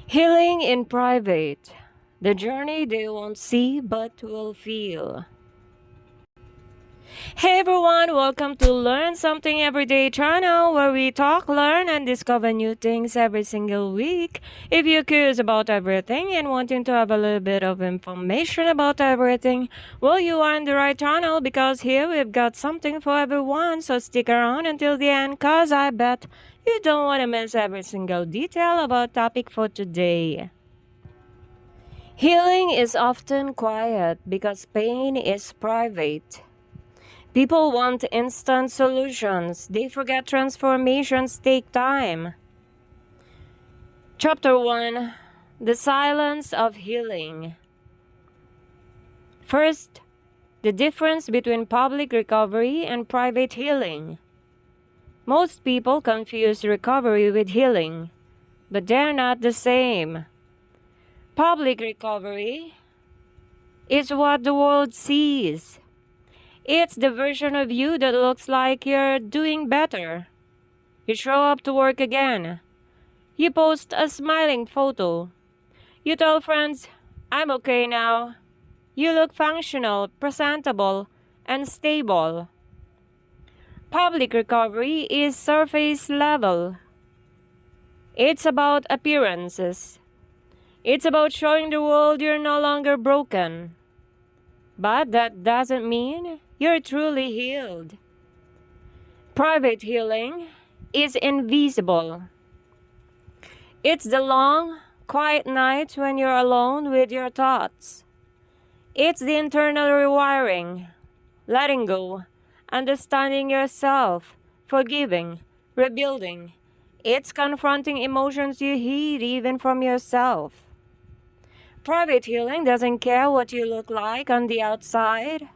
Healing in private. The journey they won't see but will feel. Hey everyone, welcome to Learn Something Everyday channel where we talk, learn, and discover new things every single week. If you're curious about everything and wanting to have a little bit of information about everything, well, you are in the right channel because here we've got something for everyone. So stick around until the end cause I bet you don't want to miss every single detail about topic for today. Healing is often quiet because pain is private. People want instant solutions. They forget transformations take time. Chapter 1: The Silence of Healing. First, the difference between public recovery and private healing. Most people confuse recovery with healing, but they're not the same. Public recovery is what the world sees. It's the version of you that looks like you're doing better. You show up to work again. You post a smiling photo. You tell friends, I'm okay now. You look functional, presentable, and stable. Public recovery is surface level. It's about appearances. It's about showing the world you're no longer broken. But that doesn't mean you're truly healed. Private healing is invisible. It's the long, quiet nights when you're alone with your thoughts. It's the internal rewiring, letting go, understanding yourself, forgiving, rebuilding. It's confronting emotions you hid even from yourself. Private healing doesn't care what you look like on the outside.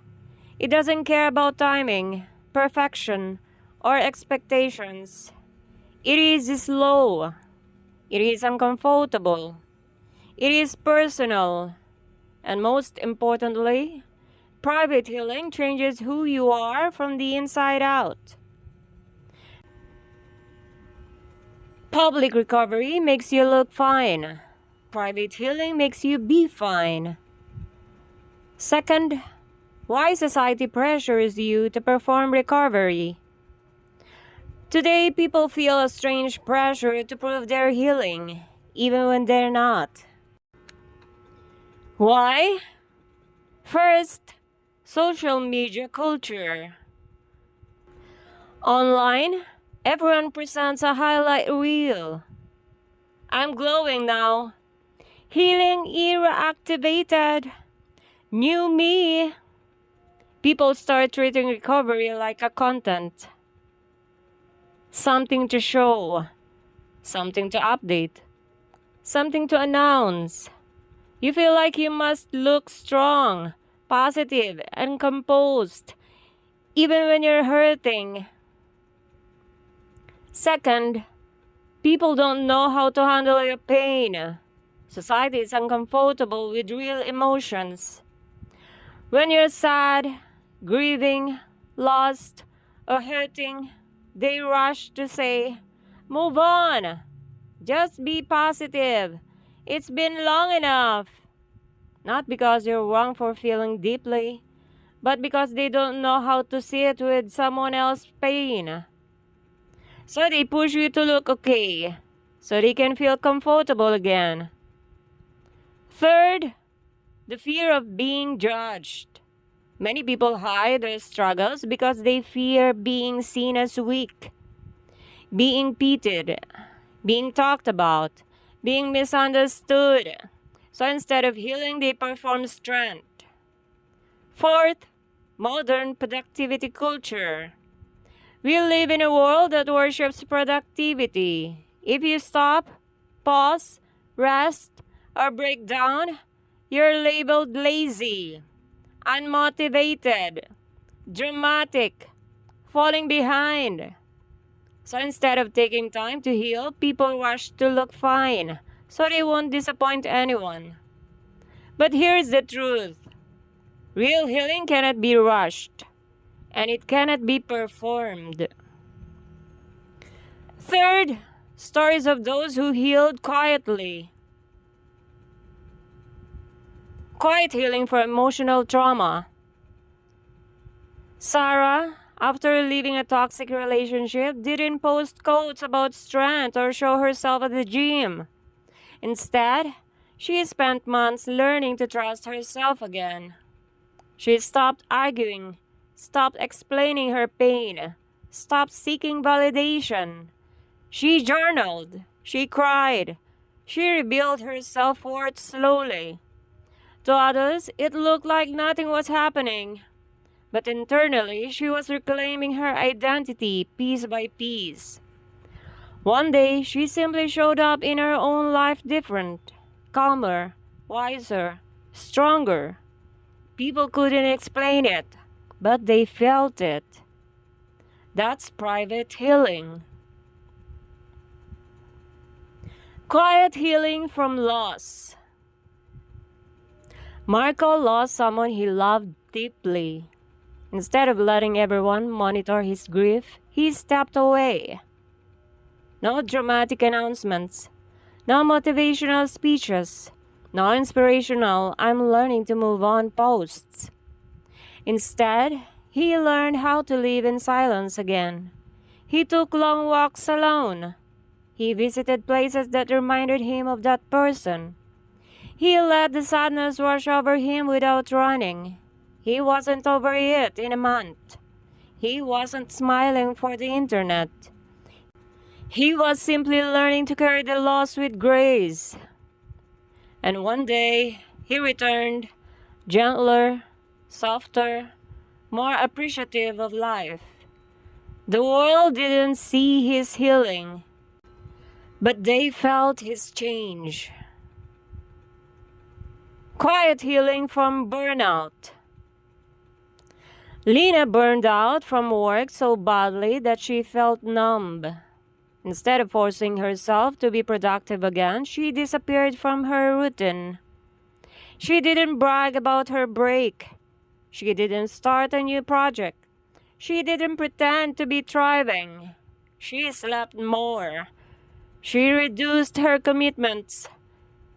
It doesn't care about timing, perfection, or expectations. It is slow. It is uncomfortable. It is personal. And most importantly, private healing changes who you are from the inside out. Public recovery makes you look fine. Private healing makes you be fine. Second, why society pressures you to perform recovery. Today, people feel a strange pressure to prove they're healing, even when they're not. Why? First, social media culture. Online, everyone presents a highlight reel. I'm glowing now. Healing era activated. New me. People start treating recovery like a content. Something to show. Something to update. Something to announce. You feel like you must look strong, positive, and composed, even when you're hurting. Second, people don't know how to handle your pain. Society is uncomfortable with real emotions. When you're sad, grieving, lost, or hurting, they rush to say, move on. Just be positive. It's been long enough. Not because you're wrong for feeling deeply, but because they don't know how to sit with someone else's pain. So they push you to look okay, so they can feel comfortable again. Third, the fear of being judged. Many people hide their struggles because they fear being seen as weak, being pitied, being talked about, being misunderstood. So instead of healing, they perform strength. Fourth, modern productivity culture. We live in a world that worships productivity. If you stop, pause, rest, or break down, you're labeled lazy, unmotivated, dramatic, falling behind. So instead of taking time to heal, people rush to look fine, so they won't disappoint anyone. But here's the truth. Real healing cannot be rushed, and it cannot be performed. Third, stories of those who healed quietly. Quiet healing for emotional trauma. Sarah, after leaving a toxic relationship, didn't post quotes about strength or show herself at the gym. Instead, she spent months learning to trust herself again. She stopped arguing, stopped explaining her pain, stopped seeking validation. She journaled, she cried, she rebuilt her self-worth slowly. To others, it looked like nothing was happening. But internally, she was reclaiming her identity piece by piece. One day, she simply showed up in her own life different, calmer, wiser, stronger. People couldn't explain it, but they felt it. That's private healing. Quiet healing from loss. Marco lost someone he loved deeply. Instead of letting everyone monitor his grief, he stepped away. No dramatic announcements, no motivational speeches, no inspirational "I'm learning to move on" posts. Instead, he learned how to live in silence again. He took long walks alone. He visited places that reminded him of that person. He let the sadness wash over him without running. He wasn't over it in a month. He wasn't smiling for the internet. He was simply learning to carry the loss with grace. And one day, he returned, gentler, softer, more appreciative of life. The world didn't see his healing, but they felt his change. Quiet healing from burnout. Lena burned out from work so badly that she felt numb. Instead of forcing herself to be productive again, she disappeared from her routine. She didn't brag about her break. She didn't start a new project. She didn't pretend to be thriving. She slept more. She reduced her commitments.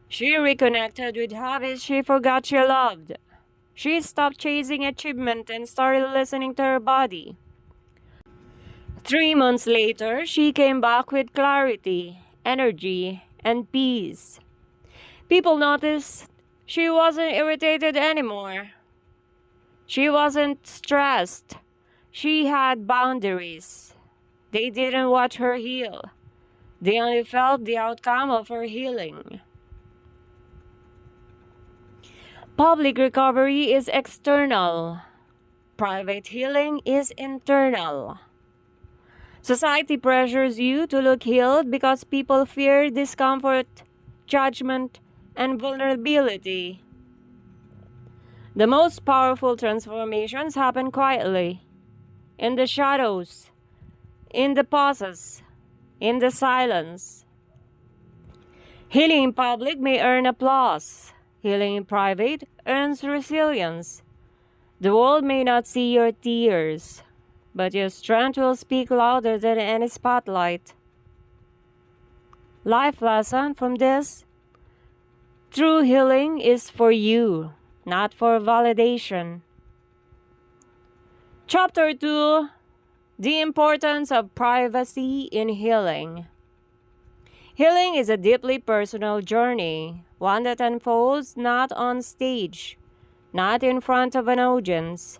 She reconnected with hobbies she forgot she loved. She stopped chasing achievement and started listening to her body. 3 months later, she came back with clarity, energy, and peace. People noticed she wasn't irritated anymore. She wasn't stressed. She had boundaries. They didn't watch her heal. They only felt the outcome of her healing. Public recovery is external. Private healing is internal. Society pressures you to look healed because people fear discomfort, judgment, and vulnerability. The most powerful transformations happen quietly, in the shadows, in the pauses, in the silence. Healing in public may earn applause. Healing in private earns resilience. The world may not see your tears, but your strength will speak louder than any spotlight. Life lesson from this: true healing is for you, not for validation. Chapter 2: The importance of privacy in healing. Healing is a deeply personal journey, one that unfolds not on stage, not in front of an audience,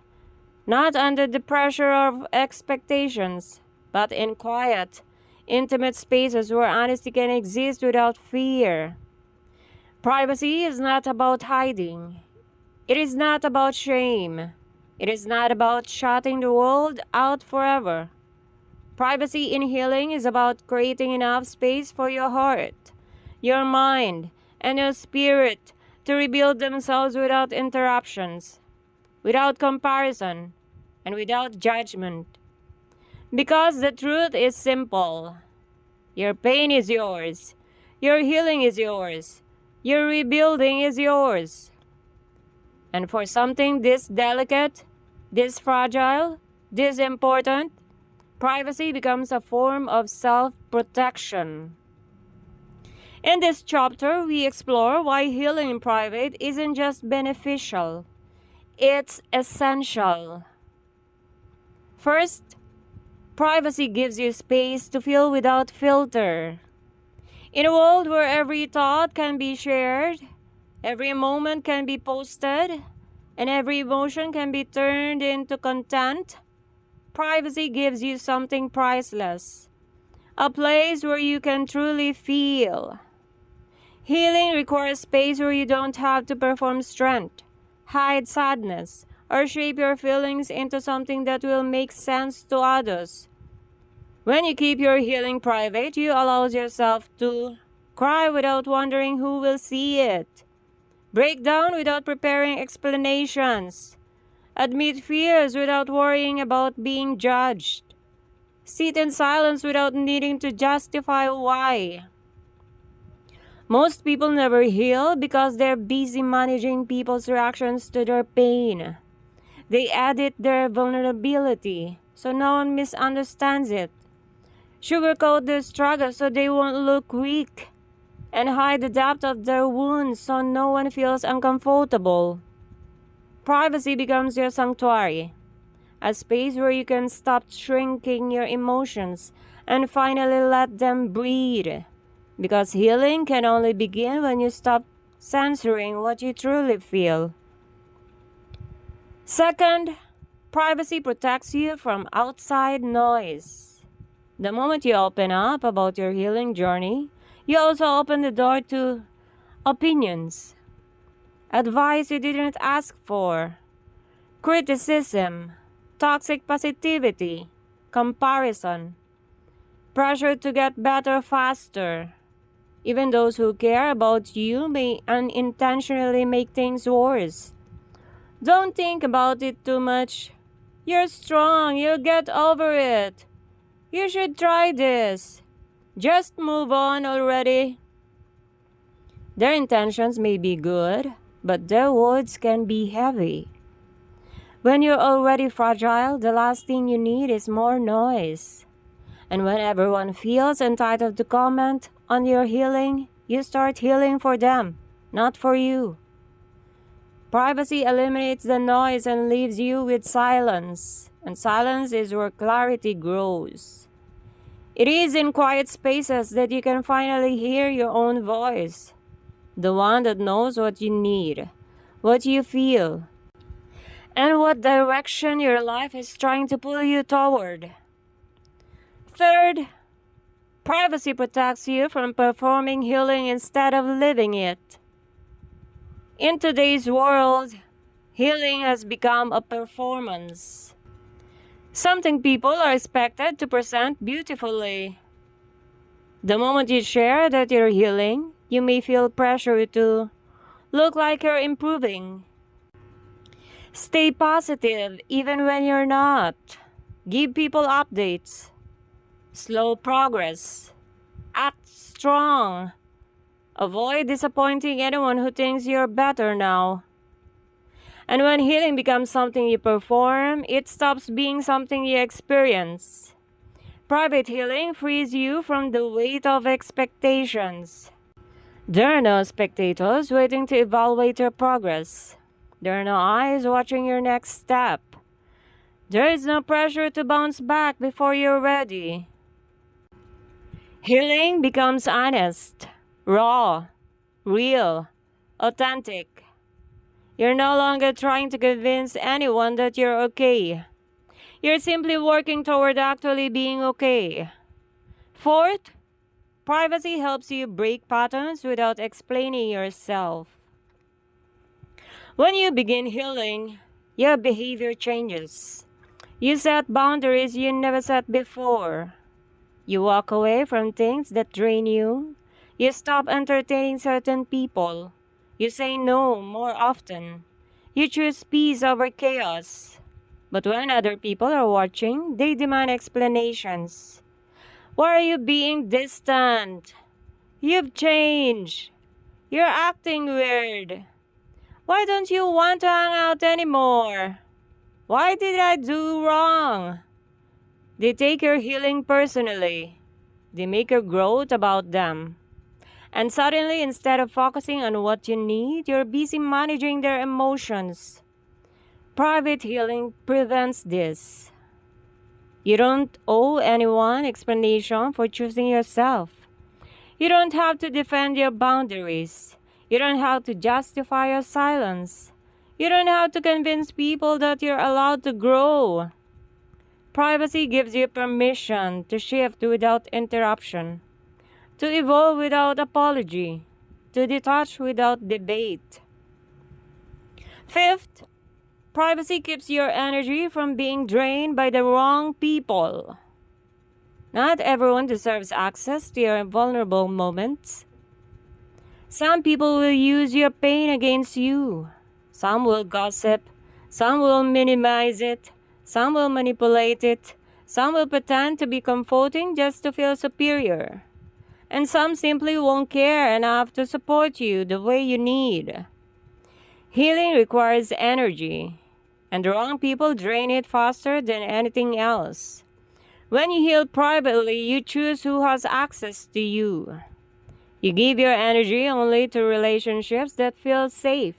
not under the pressure of expectations, but in quiet, intimate spaces where honesty can exist without fear. Privacy is not about hiding. It is not about shame. It is not about shutting the world out forever. Privacy in healing is about creating enough space for your heart, your mind, and your spirit to rebuild themselves without interruptions, without comparison, and without judgment. Because the truth is simple. Your pain is yours. Your healing is yours. Your rebuilding is yours. And for something this delicate, this fragile, this important, privacy becomes a form of self-protection. In this chapter, we explore why healing in private isn't just beneficial, it's essential. First, privacy gives you space to feel without filter. In a world where every thought can be shared, every moment can be posted, and every emotion can be turned into content, privacy gives you something priceless. A place where you can truly feel. Healing requires space where you don't have to perform strength, hide sadness, or shape your feelings into something that will make sense to others. When you keep your healing private, you allow yourself to cry without wondering who will see it, break down without preparing explanations, admit fears without worrying about being judged, sit in silence without needing to justify why. Most people never heal because they're busy managing people's reactions to their pain. They edit their vulnerability so no one misunderstands it, sugarcoat their struggle so they won't look weak, and hide the depth of their wounds so no one feels uncomfortable. Privacy becomes your sanctuary, a space where you can stop shrinking your emotions and finally let them breathe. Because healing can only begin when you stop censoring what you truly feel. Second, privacy protects you from outside noise. The moment you open up about your healing journey, you also open the door to opinions, advice you didn't ask for, criticism, toxic positivity, comparison, pressure to get better faster. Even those who care about you may unintentionally make things worse. Don't think about it too much. You're strong, you'll get over it. You should try this. Just move on already. Their intentions may be good, but their words can be heavy. When you're already fragile, the last thing you need is more noise. And when everyone feels entitled to comment on your healing, you start healing for them, not for you. Privacy eliminates the noise and leaves you with silence, and silence is where clarity grows. It is in quiet spaces that you can finally hear your own voice, the one that knows what you need, what you feel, and what direction your life is trying to pull you toward. Third, privacy protects you from performing healing instead of living it. In today's world, healing has become a performance. Something people are expected to present beautifully. The moment you share that you're healing, you may feel pressure to look like you're improving. Stay positive even when you're not. Give people updates. Slow progress. Act strong. Avoid disappointing anyone who thinks you're better now. And when healing becomes something you perform, it stops being something you experience. Private healing frees you from the weight of expectations. There are no spectators waiting to evaluate your progress. There are no eyes watching your next step. There is no pressure to bounce back before you're ready. Healing becomes honest, raw, real, authentic. You're no longer trying to convince anyone that you're okay. You're simply working toward actually being okay. Fourth, privacy helps you break patterns without explaining yourself. When you begin healing, your behavior changes. You set boundaries you never set before. You walk away from things that drain you. You stop entertaining certain people. You say no more often. You choose peace over chaos. But when other people are watching, they demand explanations. Why are you being distant? You've changed. You're acting weird. Why don't you want to hang out anymore? Why did I do wrong? They take your healing personally. They make your growth about them. And suddenly, instead of focusing on what you need, you're busy managing their emotions. Private healing prevents this. You don't owe anyone explanation for choosing yourself. You don't have to defend your boundaries. You don't have to justify your silence. You don't have to convince people that you're allowed to grow. Privacy gives you permission to shift without interruption, to evolve without apology, to detach without debate. Fifth, privacy keeps your energy from being drained by the wrong people. Not everyone deserves access to your vulnerable moments. Some people will use your pain against you. Some will gossip. Some will minimize it. Some will manipulate it. Some will pretend to be comforting just to feel superior. And some simply won't care enough to support you the way you need. Healing requires energy, and the wrong people drain it faster than anything else. When you heal privately, you choose who has access to you. You give your energy only to relationships that feel safe.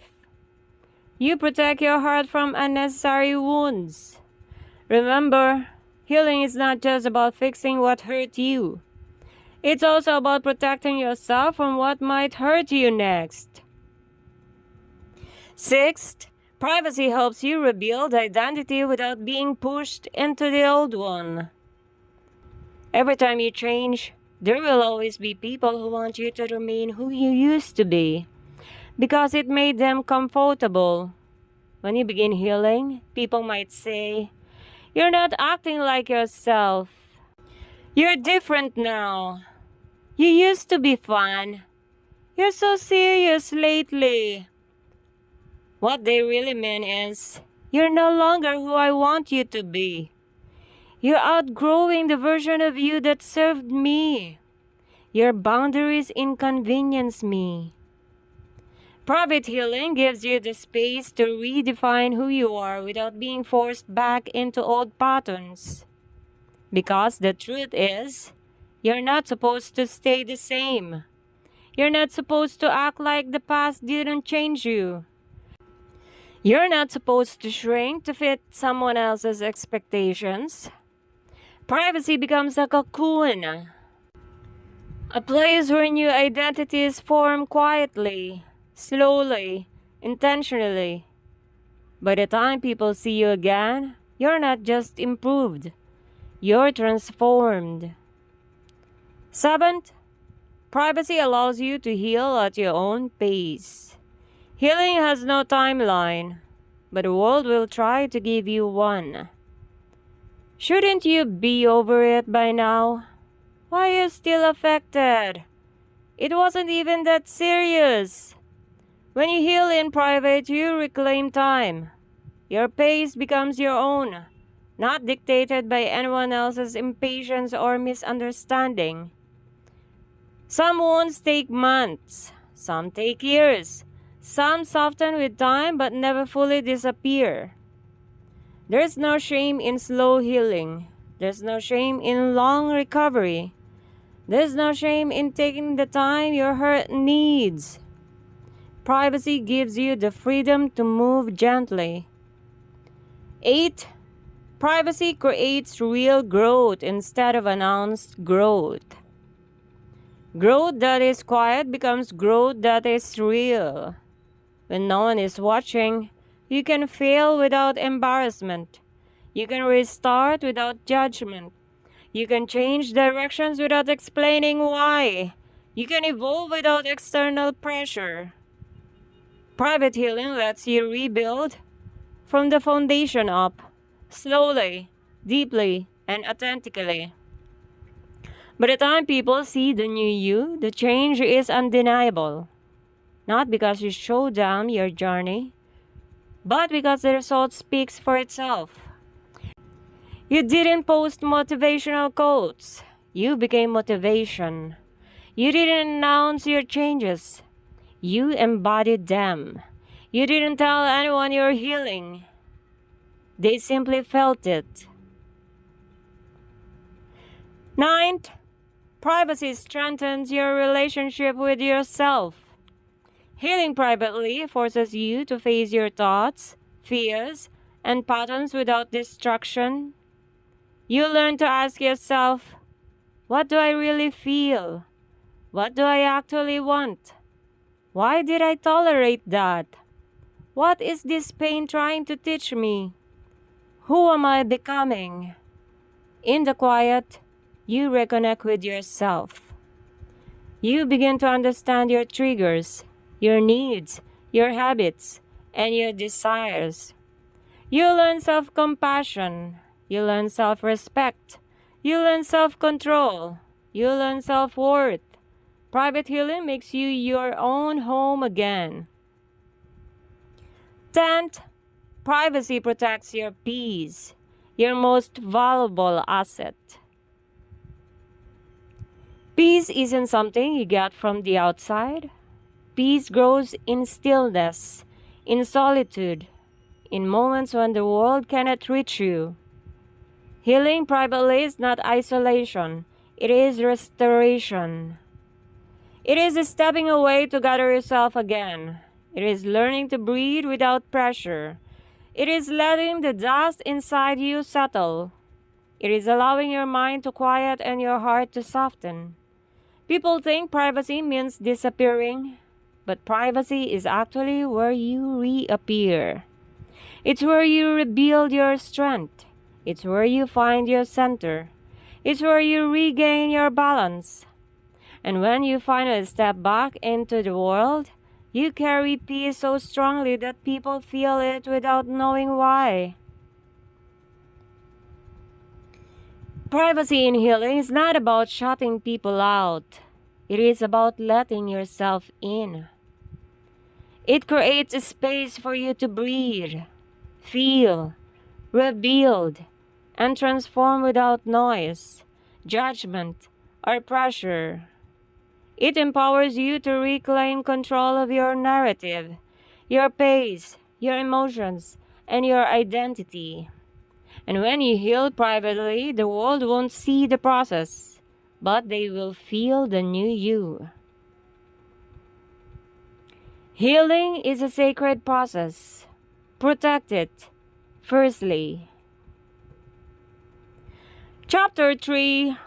You protect your heart from unnecessary wounds. Remember, healing is not just about fixing what hurt you. It's also about protecting yourself from what might hurt you next. Sixth, privacy helps you rebuild identity without being pushed into the old one. Every time you change, there will always be people who want you to remain who you used to be, because it made them comfortable. When you begin healing, people might say, "You're not acting like yourself. You're different now. You used to be fun. You're so serious lately." What they really mean is, "You're no longer who I want you to be. You're outgrowing the version of you that served me. Your boundaries inconvenience me." Private healing gives you the space to redefine who you are without being forced back into old patterns. Because the truth is, you're not supposed to stay the same. You're not supposed to act like the past didn't change you. You're not supposed to shrink to fit someone else's expectations. Privacy becomes a cocoon, a place where new identities form quietly, slowly, intentionally. By the time people see you again, you're not just improved, you're transformed. Seventh, privacy allows you to heal at your own pace. Healing has no timeline, but the world will try to give you one. Shouldn't you be over it by now? Why are you still affected? It wasn't even that serious. When you heal in private, you reclaim time. Your pace becomes your own, not dictated by anyone else's impatience or misunderstanding. Some wounds take months, some take years, some soften with time but never fully disappear. There's no shame in slow healing. There's no shame in long recovery. There's no shame in taking the time your hurt needs. Privacy gives you the freedom to move gently. 8. Privacy creates real growth instead of announced growth. Growth that is quiet becomes growth that is real. When no one is watching, you can fail without embarrassment. You can restart without judgment. You can change directions without explaining why. You can evolve without external pressure. Private healing lets you rebuild from the foundation up, slowly, deeply, and authentically. By the time people see the new you, the change is undeniable. Not because you show them your journey, but because the result speaks for itself. You didn't post motivational quotes. You became motivation. You didn't announce your changes. You embodied them. You didn't tell anyone you're healing. They simply felt it. 9th, Privacy strengthens your relationship with yourself. Healing privately forces you to face your thoughts, fears, and patterns without distraction. You learn to ask yourself, what do I really feel? What do I actually want? Why did I tolerate that? What is this pain trying to teach me? Who am I becoming? In the quiet, you reconnect with yourself. You begin to understand your triggers, your needs, your habits, and your desires. You learn self-compassion. You learn self-respect. You learn self-control. You learn self-worth. Private healing makes you your own home again. 10th, privacy protects your peace, your most valuable asset. Peace isn't something you get from the outside. Peace grows in stillness, in solitude, in moments when the world cannot reach you. Healing privately is not isolation, it is restoration. It is stepping away to gather yourself again. It is learning to breathe without pressure. It is letting the dust inside you settle. It is allowing your mind to quiet and your heart to soften. People think privacy means disappearing, but privacy is actually where you reappear. It's where you rebuild your strength. It's where you find your center. It's where you regain your balance. And when you finally step back into the world, you carry peace so strongly that people feel it without knowing why. Privacy in healing is not about shutting people out. It is about letting yourself in. It creates a space for you to breathe, feel, rebuild, and transform without noise, judgment, or pressure. It empowers you to reclaim control of your narrative, your pace, your emotions, and your identity. And when you heal privately, the world won't see the process, but they will feel the new you. Healing is a sacred process. Protect it, firstly. Chapter 3.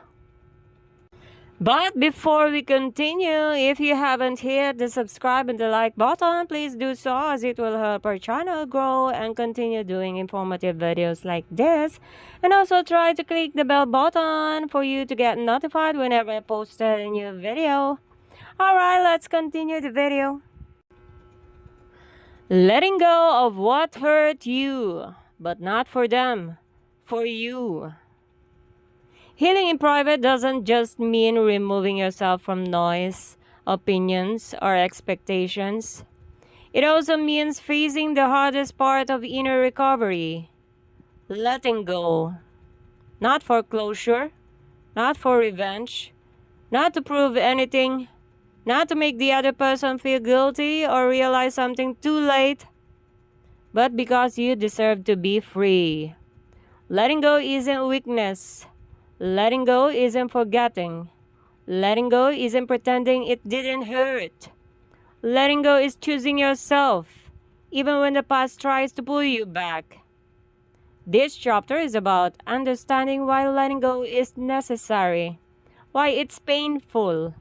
But before we continue, if you haven't hit the subscribe and the like button, please do so as it will help our channel grow and continue doing informative videos like this. And also try to click the bell button for you to get notified whenever I post a new video. Alright, let's continue the video. Letting go of what hurt you, but not for them, for you. Healing in private doesn't just mean removing yourself from noise, opinions, or expectations. It also means facing the hardest part of inner recovery. Letting go. Not for closure, not for revenge, not to prove anything, not to make the other person feel guilty or realize something too late, but because you deserve to be free. Letting go isn't weakness. Letting go isn't forgetting. Letting go isn't pretending it didn't hurt. Letting go is choosing yourself, even when the past tries to pull you back. This chapter is about understanding why letting go is necessary, why it's painful,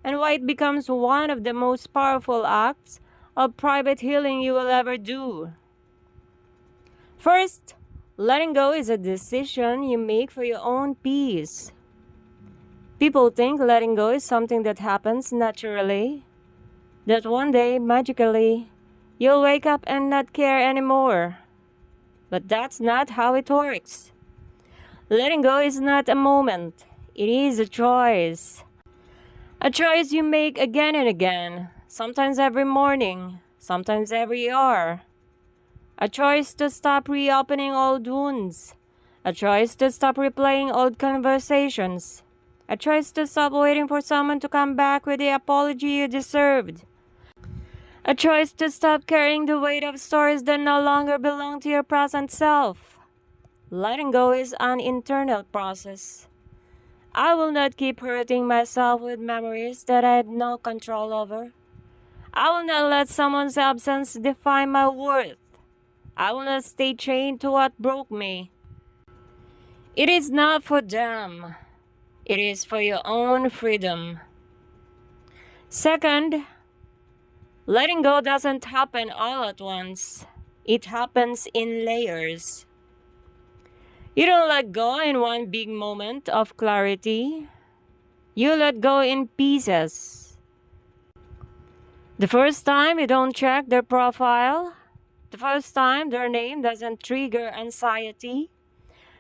and why it becomes one of the most powerful acts of private healing you will ever do. First, letting go is a decision you make for your own peace. People think letting go is something that happens naturally, that one day, magically, you'll wake up and not care anymore. But that's not how it works. Letting go is not a moment, it is a choice. A choice you make again and again, sometimes every morning, sometimes every hour. A choice to stop reopening old wounds. A choice to stop replaying old conversations. A choice to stop waiting for someone to come back with the apology you deserved. A choice to stop carrying the weight of stories that no longer belong to your present self. Letting go is an internal process. I will not keep hurting myself with memories that I had no control over. I will not let someone's absence define my worth. I will not stay chained to what broke me. It is not for them. It is for your own freedom. Second, letting go doesn't happen all at once. It happens in layers. You don't let go in one big moment of clarity. You let go in pieces. The first time you don't check their profile. The first time their name doesn't trigger anxiety.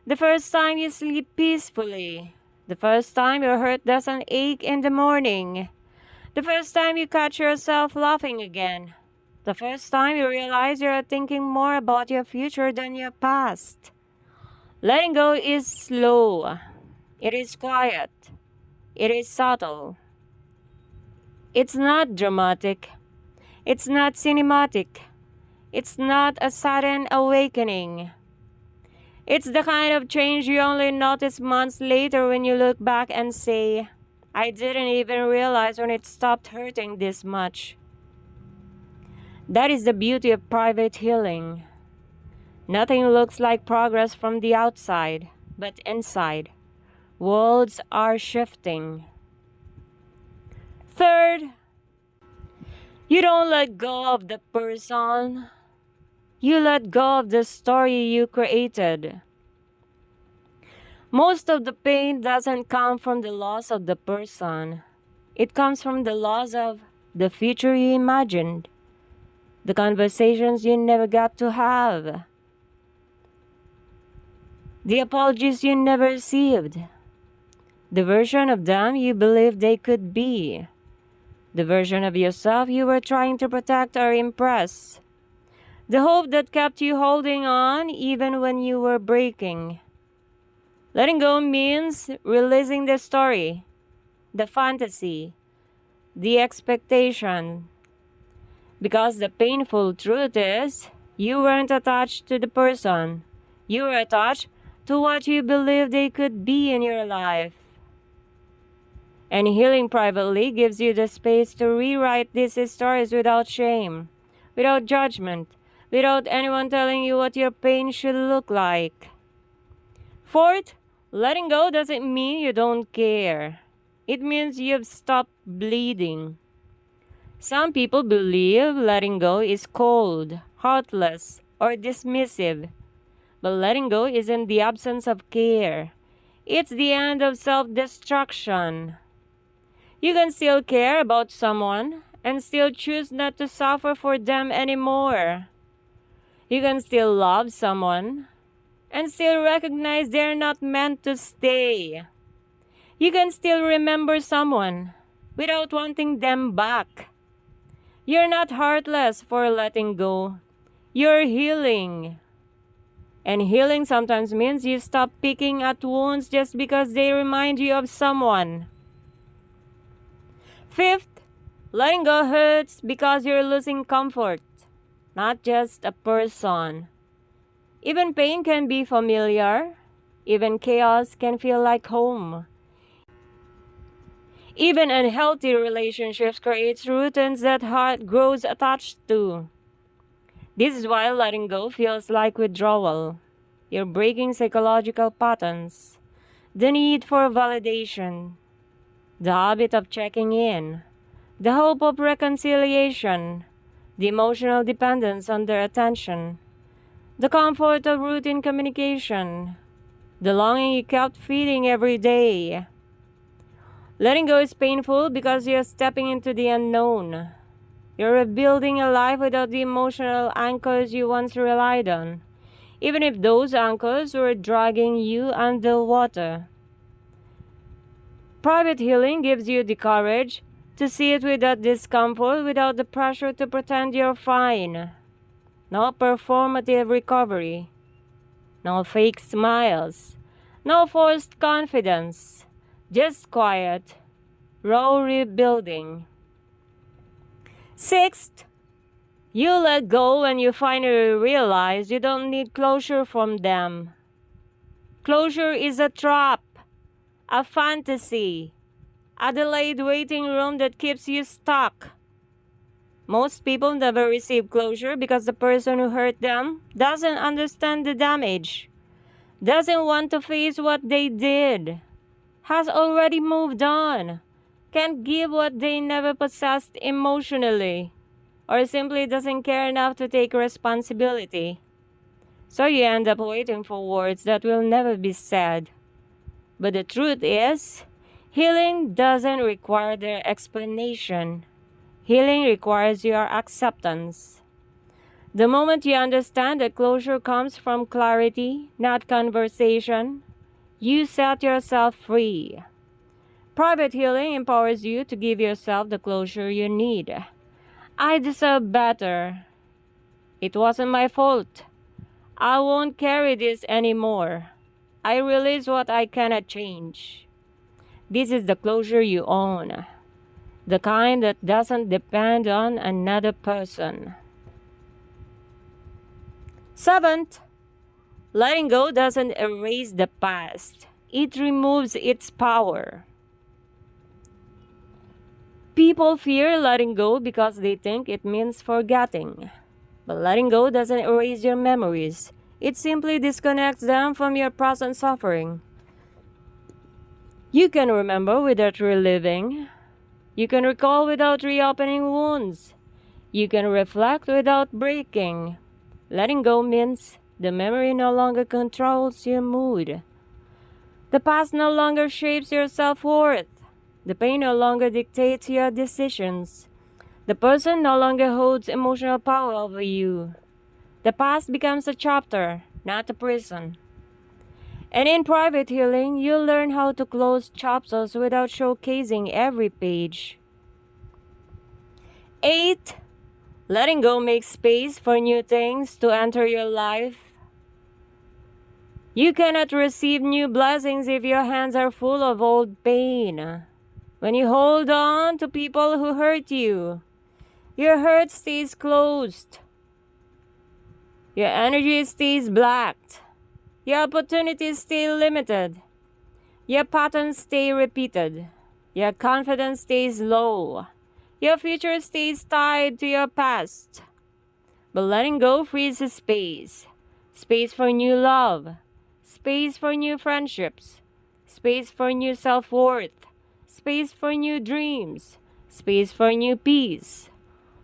The first time you sleep peacefully. The first time your heart doesn't ache in the morning. The first time you catch yourself laughing again. The first time you realize you're thinking more about your future than your past. Letting go is slow. It is quiet. It is subtle. It's not dramatic. It's not cinematic. It's not a sudden awakening. It's the kind of change you only notice months later when you look back and say, I didn't even realize when it stopped hurting this much. That is the beauty of private healing. Nothing looks like progress from the outside, but inside, worlds are shifting. Third, you don't let go of the person. You let go of the story you created. Most of the pain doesn't come from the loss of the person. It comes from the loss of the future you imagined, the conversations you never got to have, the apologies you never received, the version of them you believed they could be, the version of yourself you were trying to protect or impress, the hope that kept you holding on even when you were breaking. Letting go means releasing the story, the fantasy, the expectation. Because the painful truth is, you weren't attached to the person. You were attached to what you believed they could be in your life. And healing privately gives you the space to rewrite these stories without shame, without judgment, without anyone telling you what your pain should look like. Fourth, letting go doesn't mean you don't care. It means you've stopped bleeding. Some people believe letting go is cold, heartless, or dismissive. But letting go isn't the absence of care. It's the end of self-destruction. You can still care about someone and still choose not to suffer for them anymore. You can still love someone and still recognize they're not meant to stay. You can still remember someone without wanting them back. You're not heartless for letting go. You're healing. And healing sometimes means you stop picking at wounds just because they remind you of someone. Fifth, letting go hurts because you're losing comfort, not just a person. Even pain can be familiar. Even chaos can feel like home. Even unhealthy relationships create routines that heart grows attached to. This is why letting go feels like withdrawal. You're breaking psychological patterns, the need for validation, the habit of checking in, the hope of reconciliation, the emotional dependence on their attention, the comfort of routine communication, the longing you kept feeding every day. Letting go is painful because you're stepping into the unknown. You're rebuilding a life without the emotional anchors you once relied on, even if those anchors were dragging you underwater. Private healing gives you the courage to see it without discomfort, without the pressure to pretend you're fine. No performative recovery. No fake smiles. No forced confidence. Just quiet, raw rebuilding. Sixth, you let go when you finally realize you don't need closure from them. Closure is a trap, a fantasy, a delayed waiting room that keeps you stuck. Most people never receive closure because the person who hurt them doesn't understand the damage, doesn't want to face what they did, has already moved on, can't give what they never possessed emotionally, or simply doesn't care enough to take responsibility. So you end up waiting for words that will never be said. But the truth is, healing doesn't require their explanation. Healing requires your acceptance. The moment you understand that closure comes from clarity, not conversation, you set yourself free. Private healing empowers you to give yourself the closure you need. I deserve better. It wasn't my fault. I won't carry this anymore. I release what I cannot change. This is the closure you own. The kind that doesn't depend on another person. Seventh, letting go doesn't erase the past. It removes its power. People fear letting go because they think it means forgetting. But letting go doesn't erase your memories. It simply disconnects them from your present suffering. You can remember without reliving. You can recall without reopening wounds. You can reflect without breaking. Letting go means the memory no longer controls your mood. The past no longer shapes your self-worth. The pain no longer dictates your decisions. The person no longer holds emotional power over you. The past becomes a chapter, not a prison. And in private healing, you'll learn how to close chapters without showcasing every page. 8. Letting go makes space for new things to enter your life. You cannot receive new blessings if your hands are full of old pain. When you hold on to people who hurt you, your hurt stays closed. Your energy stays blocked. Your opportunities stay limited. Your patterns stay repeated. Your confidence stays low. Your future stays tied to your past. But letting go frees space. Space for new love. Space for new friendships. Space for new self-worth. Space for new dreams. Space for new peace.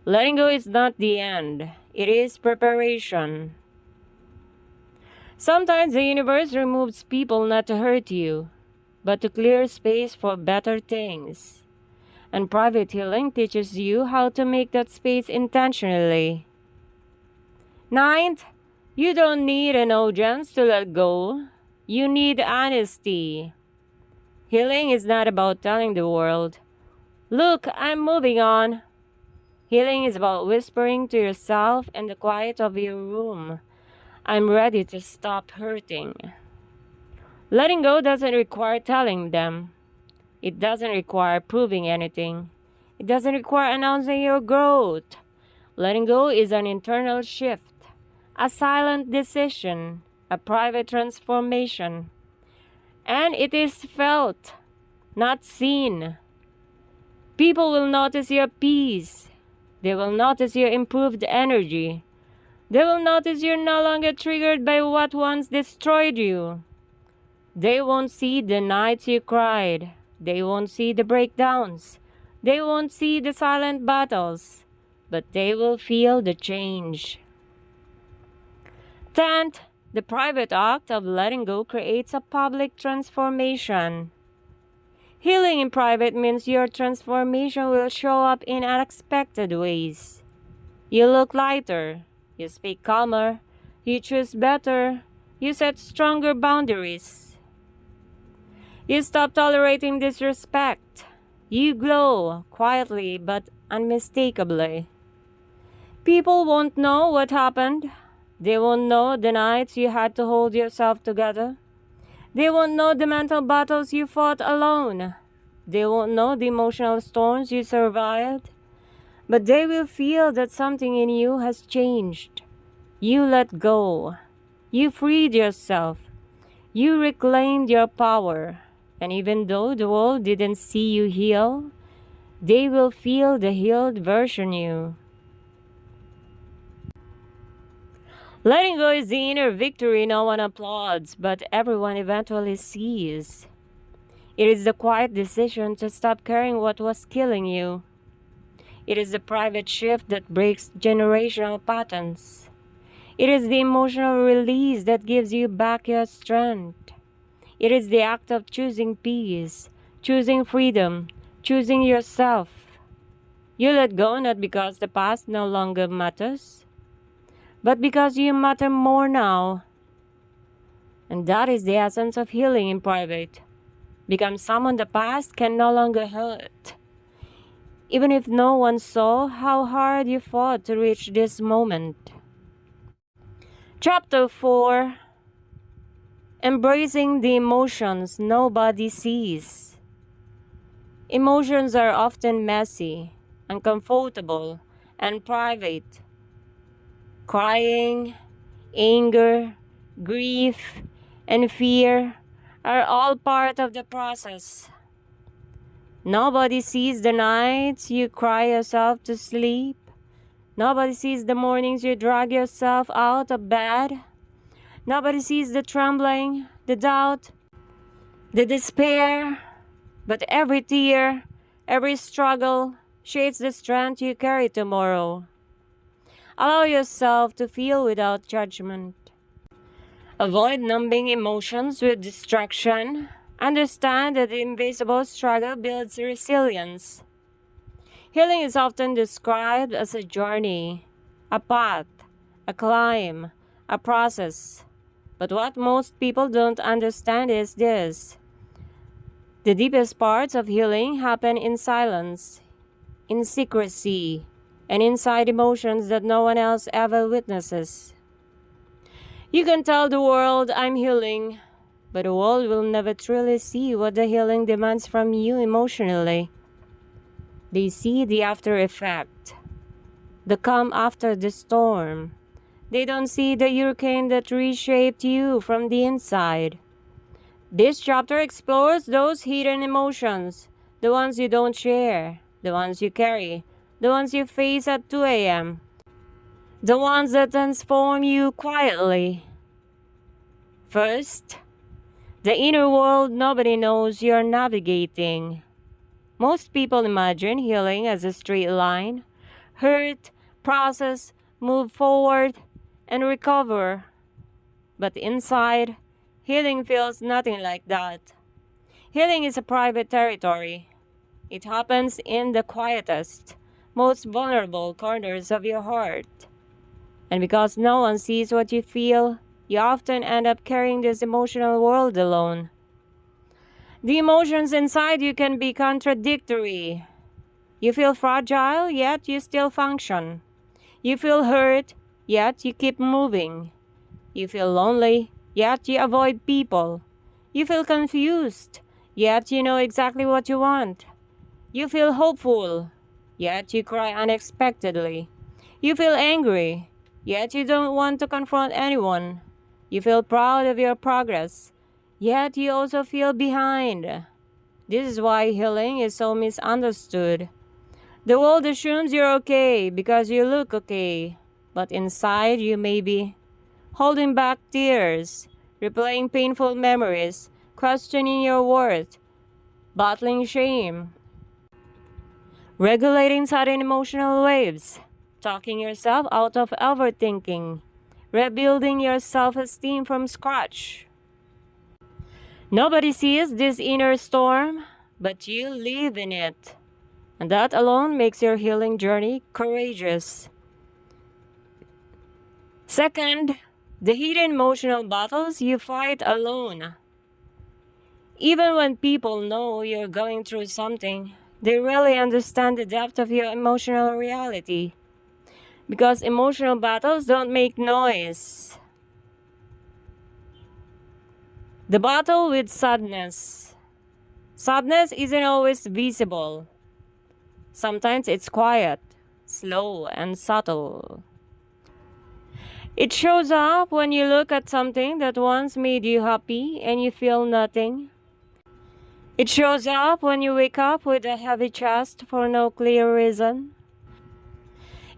Letting go is not the end. It is preparation. Sometimes the universe removes people not to hurt you, but to clear space for better things. And private healing teaches you how to make that space intentionally. 9th, you don't need an audience to let go. You need honesty. Healing is not about telling the world, "Look, I'm moving on." Healing is about whispering to yourself in the quiet of your room, "I'm ready to stop hurting." Letting go doesn't require telling them. It doesn't require proving anything. It doesn't require announcing your growth. Letting go is an internal shift, a silent decision, a private transformation. And it is felt, not seen. People will notice your peace. They will notice your improved energy. They will notice you're no longer triggered by what once destroyed you. They won't see the nights you cried. They won't see the breakdowns. They won't see the silent battles. But they will feel the change. 10th, the private act of letting go creates a public transformation. Healing in private means your transformation will show up in unexpected ways. You look lighter. You speak calmer. You choose better. You set stronger boundaries. You stop tolerating disrespect. You glow quietly but unmistakably. People won't know what happened. They won't know the nights you had to hold yourself together. They won't know the mental battles you fought alone. They won't know the emotional storms you survived. But they will feel that something in you has changed. You let go. You freed yourself. You reclaimed your power. And even though the world didn't see you heal, they will feel the healed version you. Letting go is the inner victory no one applauds, but everyone eventually sees. It is the quiet decision to stop caring what was killing you. It is the private shift that breaks generational patterns. It is the emotional release that gives you back your strength. It is the act of choosing peace, choosing freedom, choosing yourself. You let go not because the past no longer matters, but because you matter more now. And that is the essence of healing in private. Become someone the past can no longer hurt. Even if no one saw how hard you fought to reach this moment. Chapter 4: Embracing the emotions nobody sees. Emotions are often messy, uncomfortable, and private. Crying, anger, grief, and fear are all part of the process. Nobody sees the nights you cry yourself to sleep. Nobody sees the mornings you drag yourself out of bed. Nobody sees the trembling, the doubt, the despair. But every tear, every struggle shapes the strength you carry tomorrow. Allow yourself to feel without judgment. Avoid numbing emotions with distraction. Understand that the invisible struggle builds resilience. Healing is often described as a journey, a path, a climb, a process. But what most people don't understand is this. The deepest parts of healing happen in silence, in secrecy, and inside emotions that no one else ever witnesses. You can tell the world, "I'm healing," but the world will never truly see what the healing demands from you emotionally. They see the after effect, the calm after the storm. They don't see the hurricane that reshaped you from the inside. This chapter explores those hidden emotions, the ones you don't share, the ones you carry, the ones you face at 2 a.m., the ones that transform you quietly. First, the inner world nobody knows you're navigating. Most people imagine healing as a straight line: hurt, process, move forward, and recover. But inside, healing feels nothing like that. Healing is a private territory. It happens in the quietest, most vulnerable corners of your heart. And because no one sees what you feel, you often end up carrying this emotional world alone. The emotions inside you can be contradictory. You feel fragile, yet you still function. You feel hurt, yet you keep moving. You feel lonely, yet you avoid people. You feel confused, yet you know exactly what you want. You feel hopeful, yet you cry unexpectedly. You feel angry, yet you don't want to confront anyone. You feel proud of your progress, yet you also feel behind. This is why healing is so misunderstood. The world assumes you're okay because you look okay, but inside you may be holding back tears, replaying painful memories, questioning your worth, battling shame, regulating sudden emotional waves, talking yourself out of overthinking, rebuilding your self-esteem from scratch. Nobody sees this inner storm, but you live in it. And that alone makes your healing journey courageous. Second, the hidden emotional battles you fight alone. Even when people know you're going through something, they rarely understand the depth of your emotional reality. Because emotional battles don't make noise. The battle with sadness. Sadness isn't always visible. Sometimes it's quiet, slow, and subtle. It shows up when you look at something that once made you happy and you feel nothing. It shows up when you wake up with a heavy chest for no clear reason.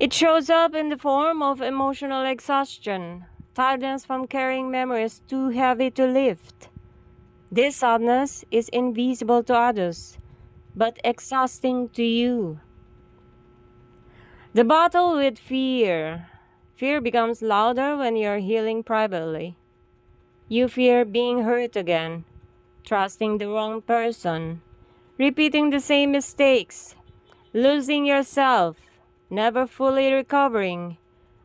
It shows up in the form of emotional exhaustion, tiredness from carrying memories too heavy to lift. This sadness is invisible to others, but exhausting to you. The battle with fear. Fear becomes louder when you're healing privately. You fear being hurt again, trusting the wrong person, repeating the same mistakes, losing yourself, never fully recovering,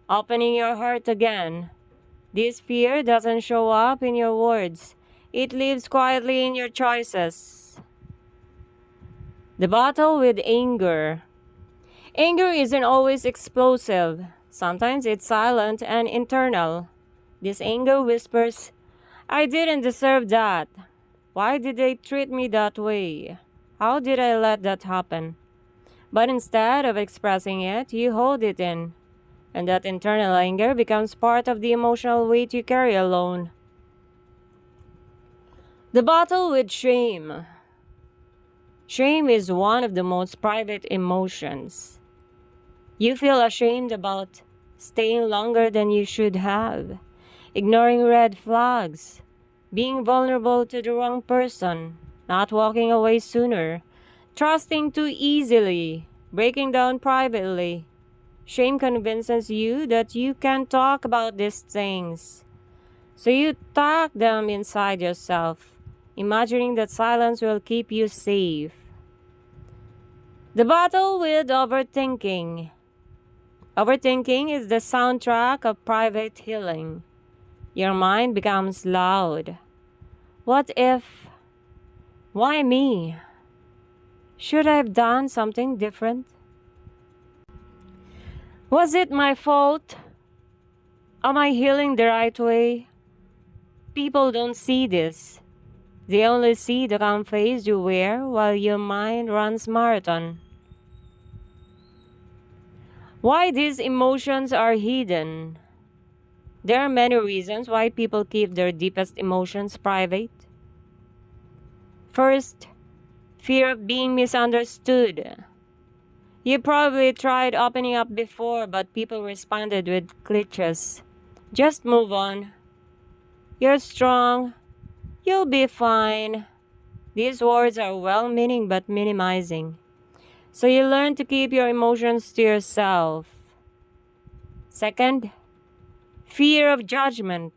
opening your heart again. This fear doesn't show up in your words. It lives quietly in your choices. The battle with anger. Anger isn't always explosive. Sometimes it's silent and internal. This anger whispers, I didn't deserve that. Why did they treat me that way? How did I let that happen? But instead of expressing it, you hold it in. And that internal anger becomes part of the emotional weight you carry alone. The battle with shame. Shame is one of the most private emotions. You feel ashamed about staying longer than you should have, ignoring red flags, being vulnerable to the wrong person, not walking away sooner, trusting too easily, breaking down privately. Shame convinces you that you can't talk about these things. So you tuck them inside yourself, imagining that silence will keep you safe. The battle with overthinking. Overthinking is the soundtrack of private healing. Your mind becomes loud. What if? Why me? Should I have done something different? Was it my fault? Am I healing the right way? People don't see this. They only see the calm face you wear while your mind runs marathon. Why these emotions are hidden? There are many reasons why people keep their deepest emotions private. First, fear of being misunderstood. You probably tried opening up before, but people responded with glitches. Just move on. You're strong. You'll be fine. These words are well-meaning but minimizing. So you learn to keep your emotions to yourself. Second, fear of judgment.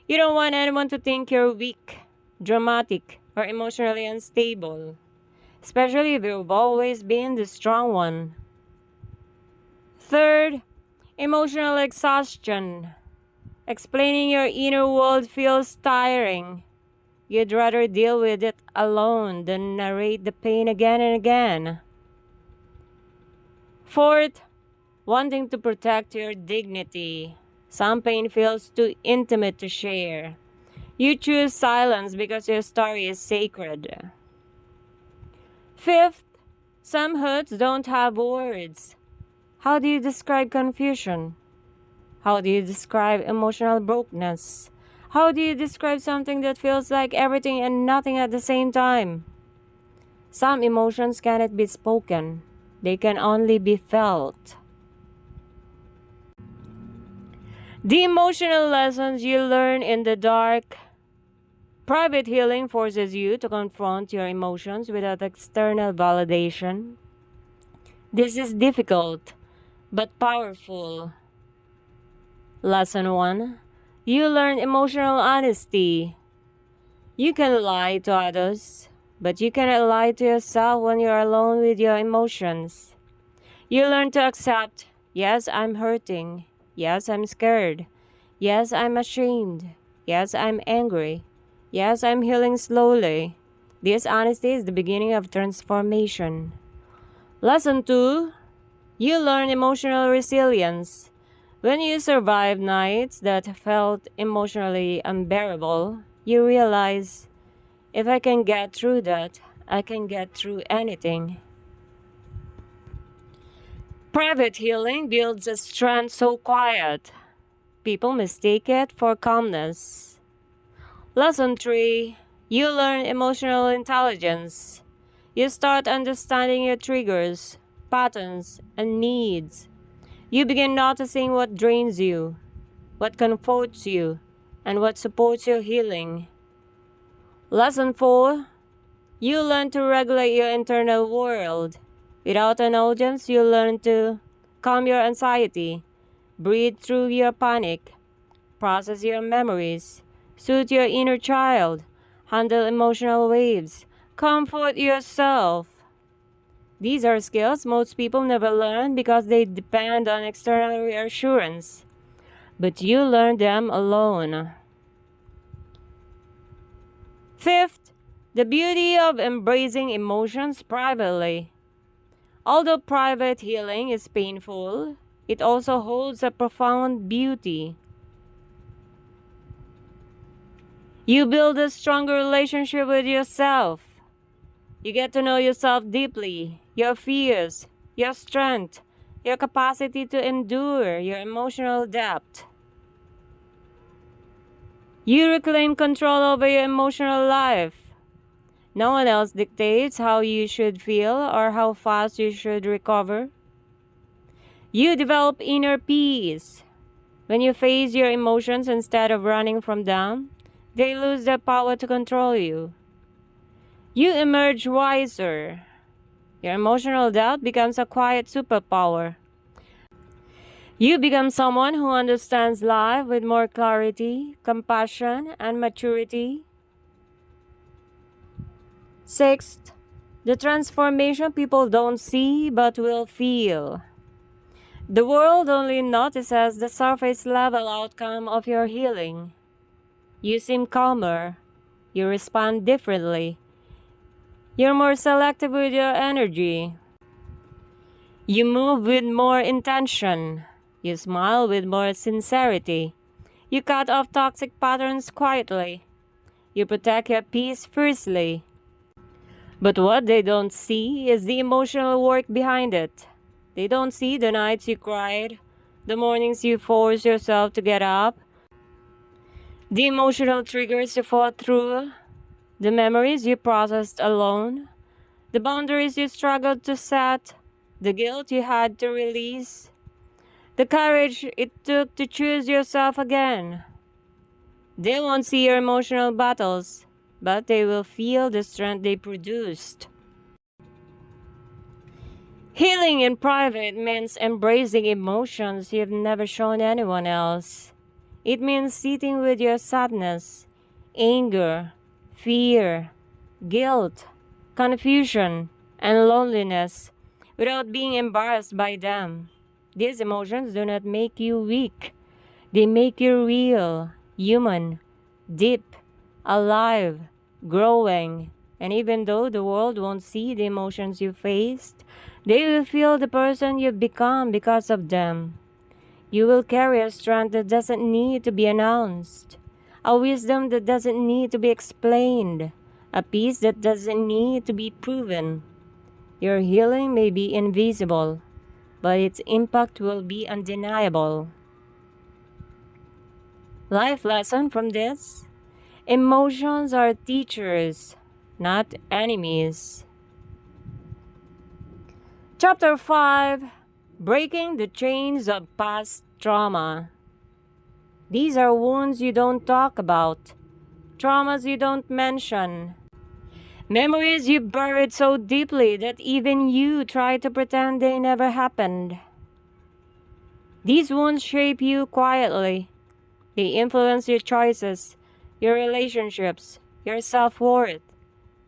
You don't want anyone to think you're weak, dramatic, or emotionally unstable, especially if you've always been the strong one. Third, emotional exhaustion. Explaining your inner world feels tiring. You'd rather deal with it alone than narrate the pain again and again. Fourth, wanting to protect your dignity. Some pain feels too intimate to share. You choose silence because your story is sacred. Fifth, some hurts don't have words. How do you describe confusion? How do you describe emotional brokenness? How do you describe something that feels like everything and nothing at the same time? Some emotions cannot be spoken. They can only be felt. The emotional lessons you learn in the dark. Private healing forces you to confront your emotions without external validation. This is difficult, but powerful. Lesson 1. You learn emotional honesty. You can lie to others, but you cannot lie to yourself when you're alone with your emotions. You learn to accept, yes, I'm hurting. Yes, I'm scared. Yes, I'm ashamed. Yes, I'm angry. Yes, I'm healing slowly. This honesty is the beginning of transformation. Lesson 2. You learn emotional resilience. When you survive nights that felt emotionally unbearable, you realize, if I can get through that, I can get through anything. Private healing builds a strength so quiet. People mistake it for calmness. Lesson 3. You learn emotional intelligence. You start understanding your triggers, patterns, and needs. You begin noticing what drains you, what comforts you, and what supports your healing. Lesson 4. You learn to regulate your internal world. Without an audience, you learn to calm your anxiety, breathe through your panic, process your memories, soothe your inner child, handle emotional waves, comfort yourself. These are skills most people never learn because they depend on external reassurance. But you learn them alone. Fifth, the beauty of embracing emotions privately. Although private healing is painful, it also holds a profound beauty. You build a stronger relationship with yourself. You get to know yourself deeply, your fears, your strength, your capacity to endure, your emotional depth. You reclaim control over your emotional life. No one else dictates how you should feel or how fast you should recover. You develop inner peace. When you face your emotions instead of running from them, they lose their power to control you. You emerge wiser. Your emotional doubt becomes a quiet superpower. You become someone who understands life with more clarity, compassion, and maturity. Sixth, the transformation people don't see but will feel. The world only notices the surface level outcome of your healing. You seem calmer. You respond differently. You're more selective with your energy. You move with more intention. You smile with more sincerity. You cut off toxic patterns quietly. You protect your peace fiercely. But what they don't see is the emotional work behind it. They don't see the nights you cried, the mornings you forced yourself to get up, the emotional triggers you fought through, the memories you processed alone, the boundaries you struggled to set, the guilt you had to release, the courage it took to choose yourself again. They won't see your emotional battles, but they will feel the strength they produced. Healing in private means embracing emotions you've never shown anyone else. It means sitting with your sadness, anger, fear, guilt, confusion, and loneliness without being embarrassed by them. These emotions do not make you weak. They make you real, human, deep, alive, growing. And even though the world won't see the emotions you faced, they will feel the person you've become because of them. You will carry a strength that doesn't need to be announced, a wisdom that doesn't need to be explained, a peace that doesn't need to be proven. Your healing may be invisible, but its impact will be undeniable. Life lesson from this: emotions are teachers, not enemies. Chapter 5: Breaking the Chains of Past Trauma. These are wounds you don't talk about, traumas you don't mention, memories you buried so deeply that even you try to pretend they never happened. These wounds shape you quietly. They influence your choices, your relationships, your self-worth,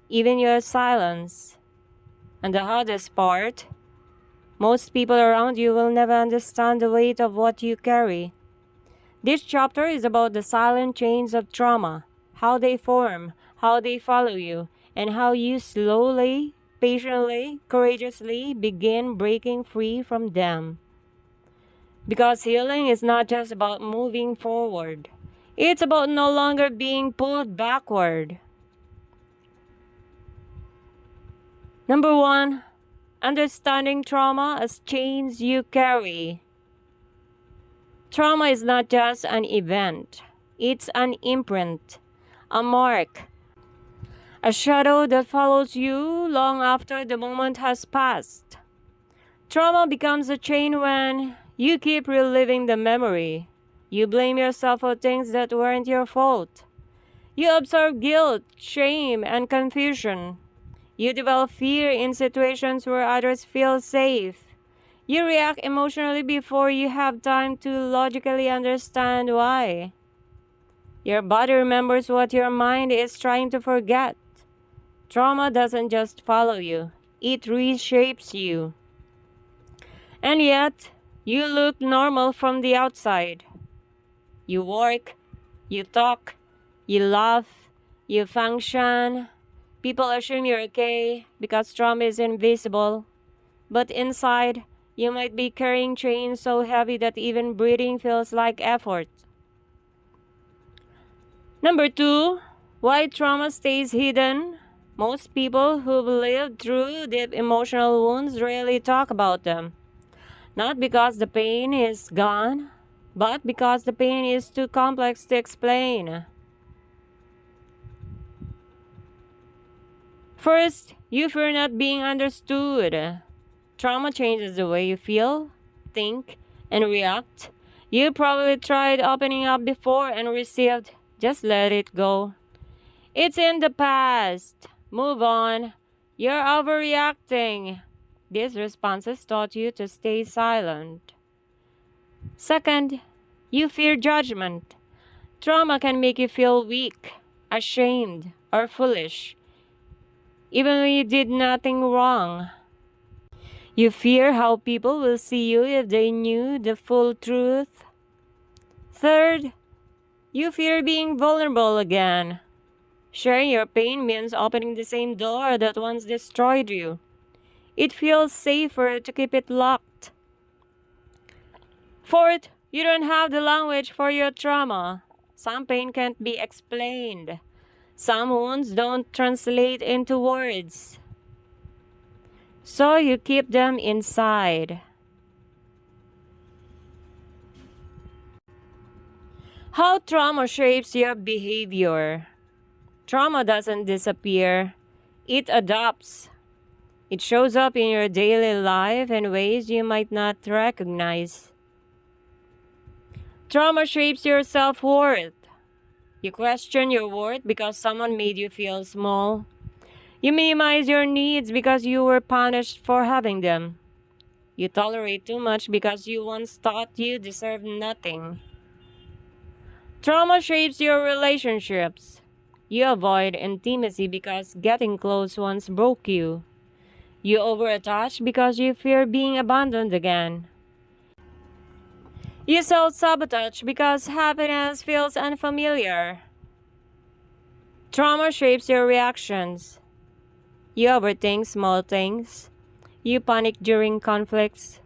even your silence. And the hardest part: most people around you will never understand the weight of what you carry. This chapter is about the silent chains of trauma, how they form, how they follow you, and how you slowly, patiently, courageously begin breaking free from them. Because healing is not just about moving forward. It's about no longer being pulled backward. Number 1, understanding trauma as chains you carry. Trauma is not just an event. It's an imprint, a mark, a shadow that follows you long after the moment has passed. Trauma becomes a chain when you keep reliving the memory. You blame yourself for things that weren't your fault. You absorb guilt, shame, and confusion. You develop fear in situations where others feel safe. You react emotionally before you have time to logically understand why. Your body remembers what your mind is trying to forget. Trauma doesn't just follow you, it reshapes you. And yet, you look normal from the outside. You work, you talk, you laugh, you function. People assume you're okay because trauma is invisible. But inside, you might be carrying chains so heavy that even breathing feels like effort. Number 2, why trauma stays hidden. Most people who've lived through deep emotional wounds rarely talk about them. Not because the pain is gone, but because the pain is too complex to explain. First, you fear not being understood. Trauma changes the way you feel, think, and react. You probably tried opening up before and received, just let it go. It's in the past. Move on. You're overreacting. These responses taught you to stay silent. Second, you fear judgment. Trauma can make you feel weak, ashamed, or foolish, even when you did nothing wrong. You fear how people will see you if they knew the full truth. Third, you fear being vulnerable again. Sharing your pain means opening the same door that once destroyed you. It feels safer to keep it locked. Fourth, you don't have the language for your trauma. Some pain can't be explained. Some wounds don't translate into words. So you keep them inside. How trauma shapes your behavior. Trauma doesn't disappear, it adapts. It shows up in your daily life in ways you might not recognize. Trauma shapes your self-worth. You question your worth because someone made you feel small. You minimize your needs because you were punished for having them. You tolerate too much because you once thought you deserved nothing. Trauma shapes your relationships. You avoid intimacy because getting close once broke you. You overattach because you fear being abandoned again. You self-sabotage because happiness feels unfamiliar. Trauma shapes your reactions. You overthink small things. You panic during conflicts.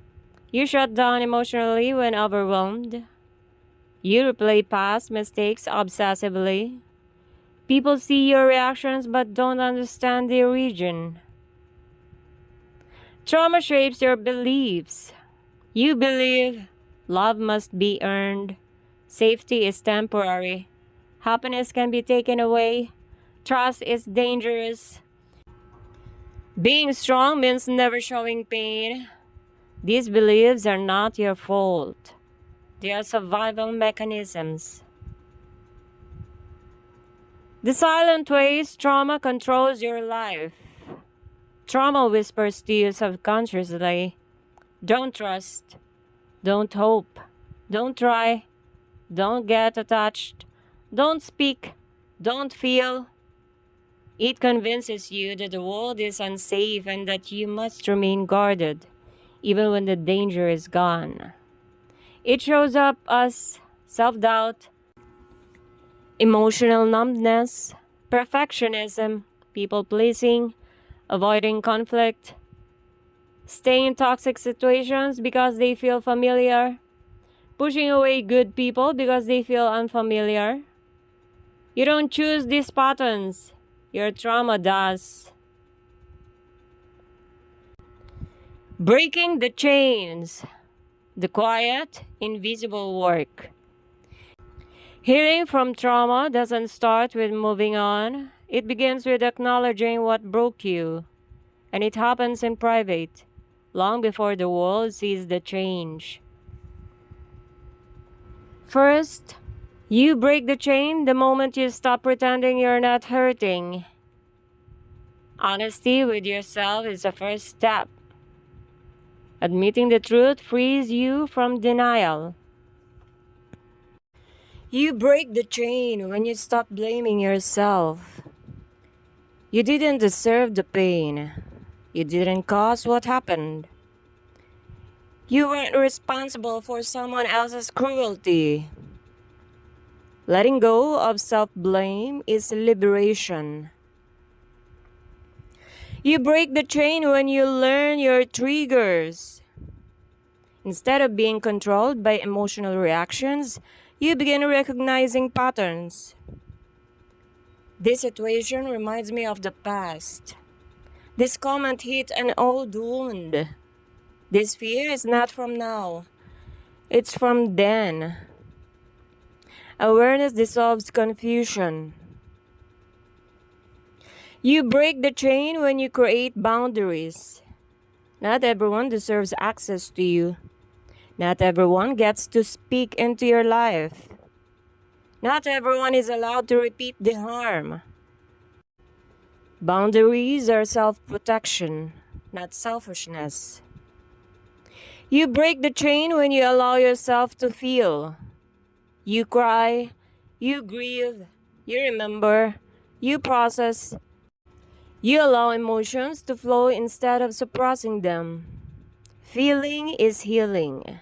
You shut down emotionally when overwhelmed. You replay past mistakes obsessively. People see your reactions but don't understand the origin. Trauma shapes your beliefs. You believe love must be earned. Safety is temporary. Happiness can be taken away. Trust is dangerous. Being strong means never showing pain. These beliefs are not your fault. They are survival mechanisms. The silent ways trauma controls your life. Trauma whispers to you subconsciously. Don't trust. Don't hope. Don't try. Don't get attached. Don't speak. Don't feel. It convinces you that the world is unsafe and that you must remain guarded, even when the danger is gone. It shows up as self-doubt, emotional numbness, perfectionism, people-pleasing, avoiding conflict, staying in toxic situations because they feel familiar, pushing away good people because they feel unfamiliar. You don't choose these patterns. Your trauma does. Breaking the chains. The quiet, invisible work. Healing from trauma doesn't start with moving on. It begins with acknowledging what broke you, and it happens in private, long before the world sees the change. First, you break the chain the moment you stop pretending you're not hurting. Honesty with yourself is the first step. Admitting the truth frees you from denial. You break the chain when you stop blaming yourself. You didn't deserve the pain. You didn't cause what happened. You weren't responsible for someone else's cruelty. Letting go of self-blame is liberation. You break the chain when you learn your triggers. Instead of being controlled by emotional reactions, you begin recognizing patterns. This situation reminds me of the past. This comment hit an old wound. This fear is not from now. It's from then. Awareness dissolves confusion. You break the chain when you create boundaries. Not everyone deserves access to you. Not everyone gets to speak into your life. Not everyone is allowed to repeat the harm. Boundaries are self-protection, not selfishness. You break the chain when you allow yourself to feel. You cry, you grieve, you remember, you process. You allow emotions to flow instead of suppressing them. Feeling is healing.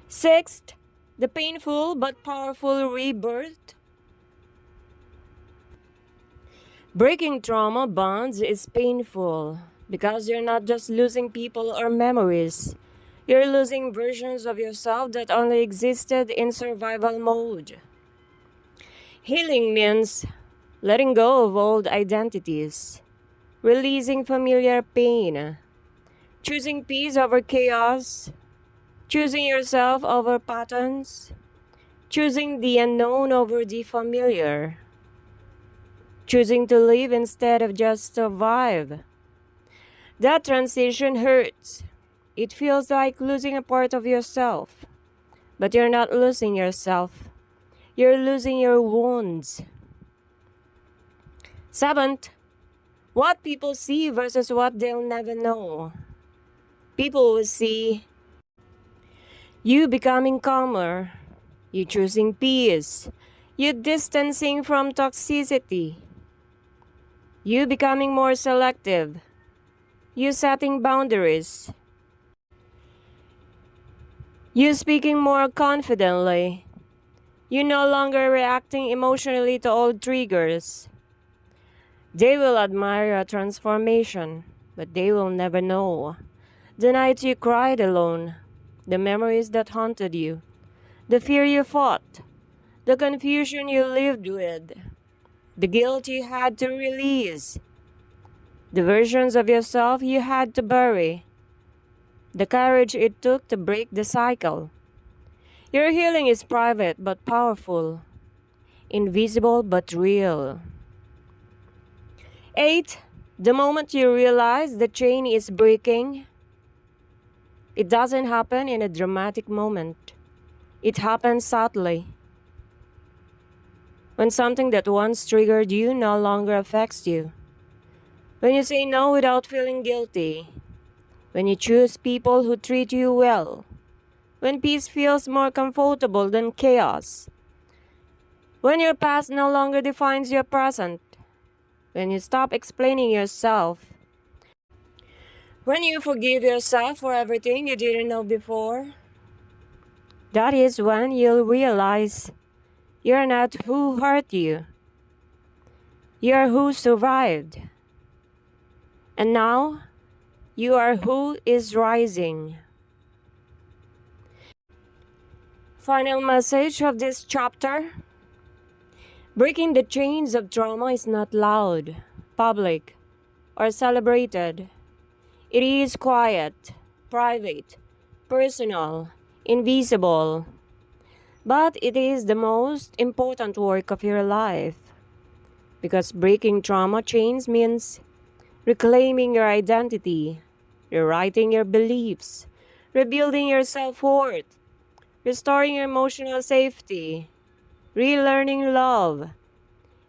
Sixth, the painful but powerful rebirth. Breaking trauma bonds is painful because you're not just losing people or memories. You're losing versions of yourself that only existed in survival mode. Healing means letting go of old identities, releasing familiar pain, choosing peace over chaos, choosing yourself over patterns, choosing the unknown over the familiar, choosing to live instead of just survive. That transition hurts. It feels like losing a part of yourself. But you're not losing yourself. You're losing your wounds. Seventh, what people see versus what they'll never know. People will see you becoming calmer, you choosing peace, you distancing from toxicity, you becoming more selective, you setting boundaries, you speaking more confidently, you no longer reacting emotionally to old triggers. They will admire your transformation, but they will never know the nights you cried alone, the memories that haunted you, the fear you fought, the confusion you lived with, the guilt you had to release, the versions of yourself you had to bury, the courage it took to break the cycle. Your healing is private but powerful, invisible but real. 8. The moment you realize the chain is breaking, it doesn't happen in a dramatic moment. It happens subtly. When something that once triggered you no longer affects you. When you say no without feeling guilty. When you choose people who treat you well. When peace feels more comfortable than chaos. When your past no longer defines your present. When you stop explaining yourself. When you forgive yourself for everything you didn't know before. That is when you'll realize you're not who hurt you. You're who survived. And now, you are who is rising. Final message of this chapter. Breaking the chains of trauma is not loud, public, or celebrated. It is quiet, private, personal, invisible. But it is the most important work of your life because breaking trauma chains means reclaiming your identity, rewriting your beliefs, rebuilding your self worth, restoring your emotional safety, relearning love,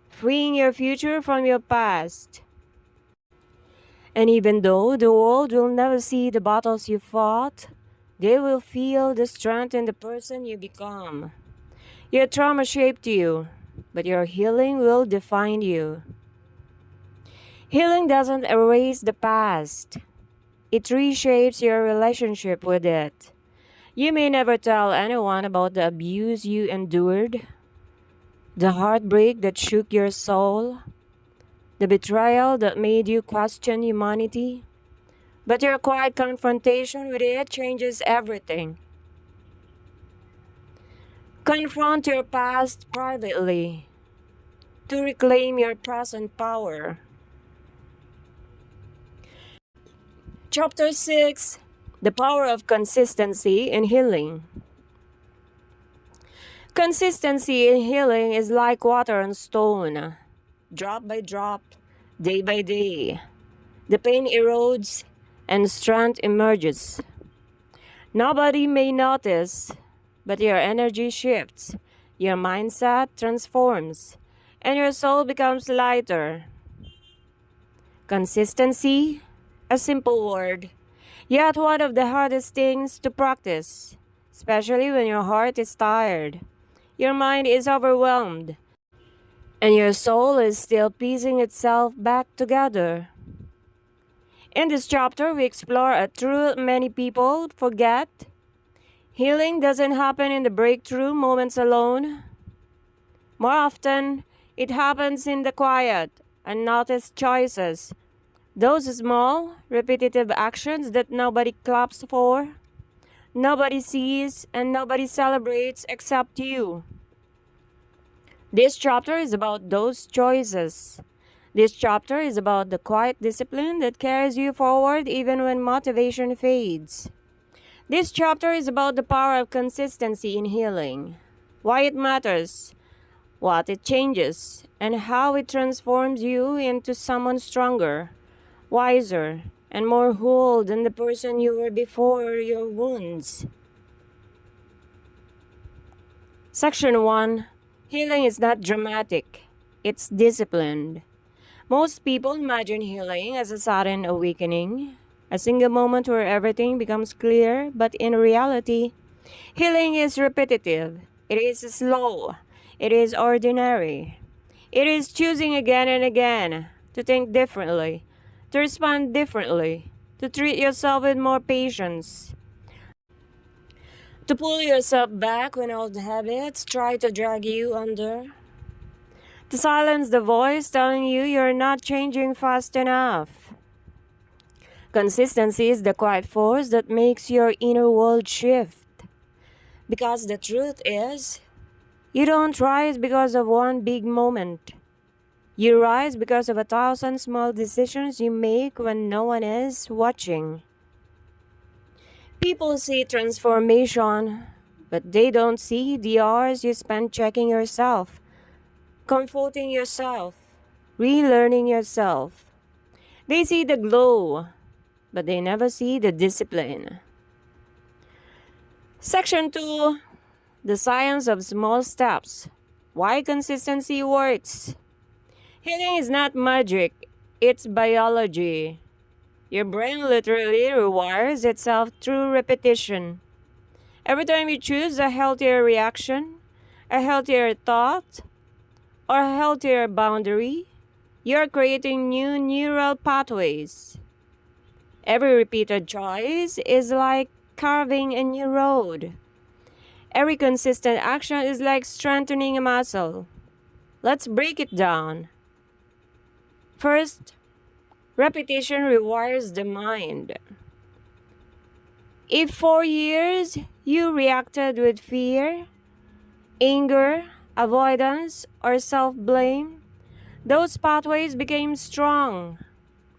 freeing your future from your past. And even though the world will never see the battles you fought, they will feel the strength in the person you become. Your trauma shaped you, but your healing will define you. Healing doesn't erase the past, it reshapes your relationship with it. You may never tell anyone about the abuse you endured, the heartbreak that shook your soul, the betrayal that made you question humanity. But your quiet confrontation with it changes everything. Confront your past privately to reclaim your present power. Chapter 6: The Power of Consistency in Healing. Consistency in healing is like water on stone, drop by drop, day by day. The pain erodes and strength emerges. Nobody may notice, but your energy shifts, your mindset transforms, and your soul becomes lighter. Consistency, a simple word, yet one of the hardest things to practice, especially when your heart is tired, your mind is overwhelmed, and your soul is still piecing itself back together. In this chapter, we explore a truth many people forget. Healing doesn't happen in the breakthrough moments alone. More often, it happens in the quiet, unnoticed choices. Those small, repetitive actions that nobody claps for, nobody sees, and nobody celebrates except you. This chapter is about those choices. This chapter is about the quiet discipline that carries you forward even when motivation fades. This chapter is about the power of consistency in healing, why it matters, what it changes, and how it transforms you into someone stronger, wiser, and more whole than the person you were before your wounds. Section 1: Healing is not dramatic, it's disciplined. Most people imagine healing as a sudden awakening, a single moment where everything becomes clear, but in reality, healing is repetitive, it is slow, it is ordinary. It is choosing again and again to think differently, to respond differently, to treat yourself with more patience, to pull yourself back when old habits try to drag you under, to silence the voice telling you you're not changing fast enough. Consistency is the quiet force that makes your inner world shift. Because the truth is, you don't rise because of one big moment. You rise because of 1,000 small decisions you make when no one is watching. People see transformation, but they don't see the hours you spend checking yourself, comforting yourself, relearning yourself. They see the glow, but they never see the discipline. Section 2: The Science of Small Steps. Why consistency works. Healing is not magic, it's biology. Your brain literally rewires itself through repetition. Every time you choose a healthier reaction, a healthier thought, or a healthier boundary, you are creating new neural pathways. Every repeated choice is like carving a new road. Every consistent action is like strengthening a muscle. Let's break it down. First, repetition rewires the mind. If for years you reacted with fear, anger, avoidance, or self-blame, those pathways became strong.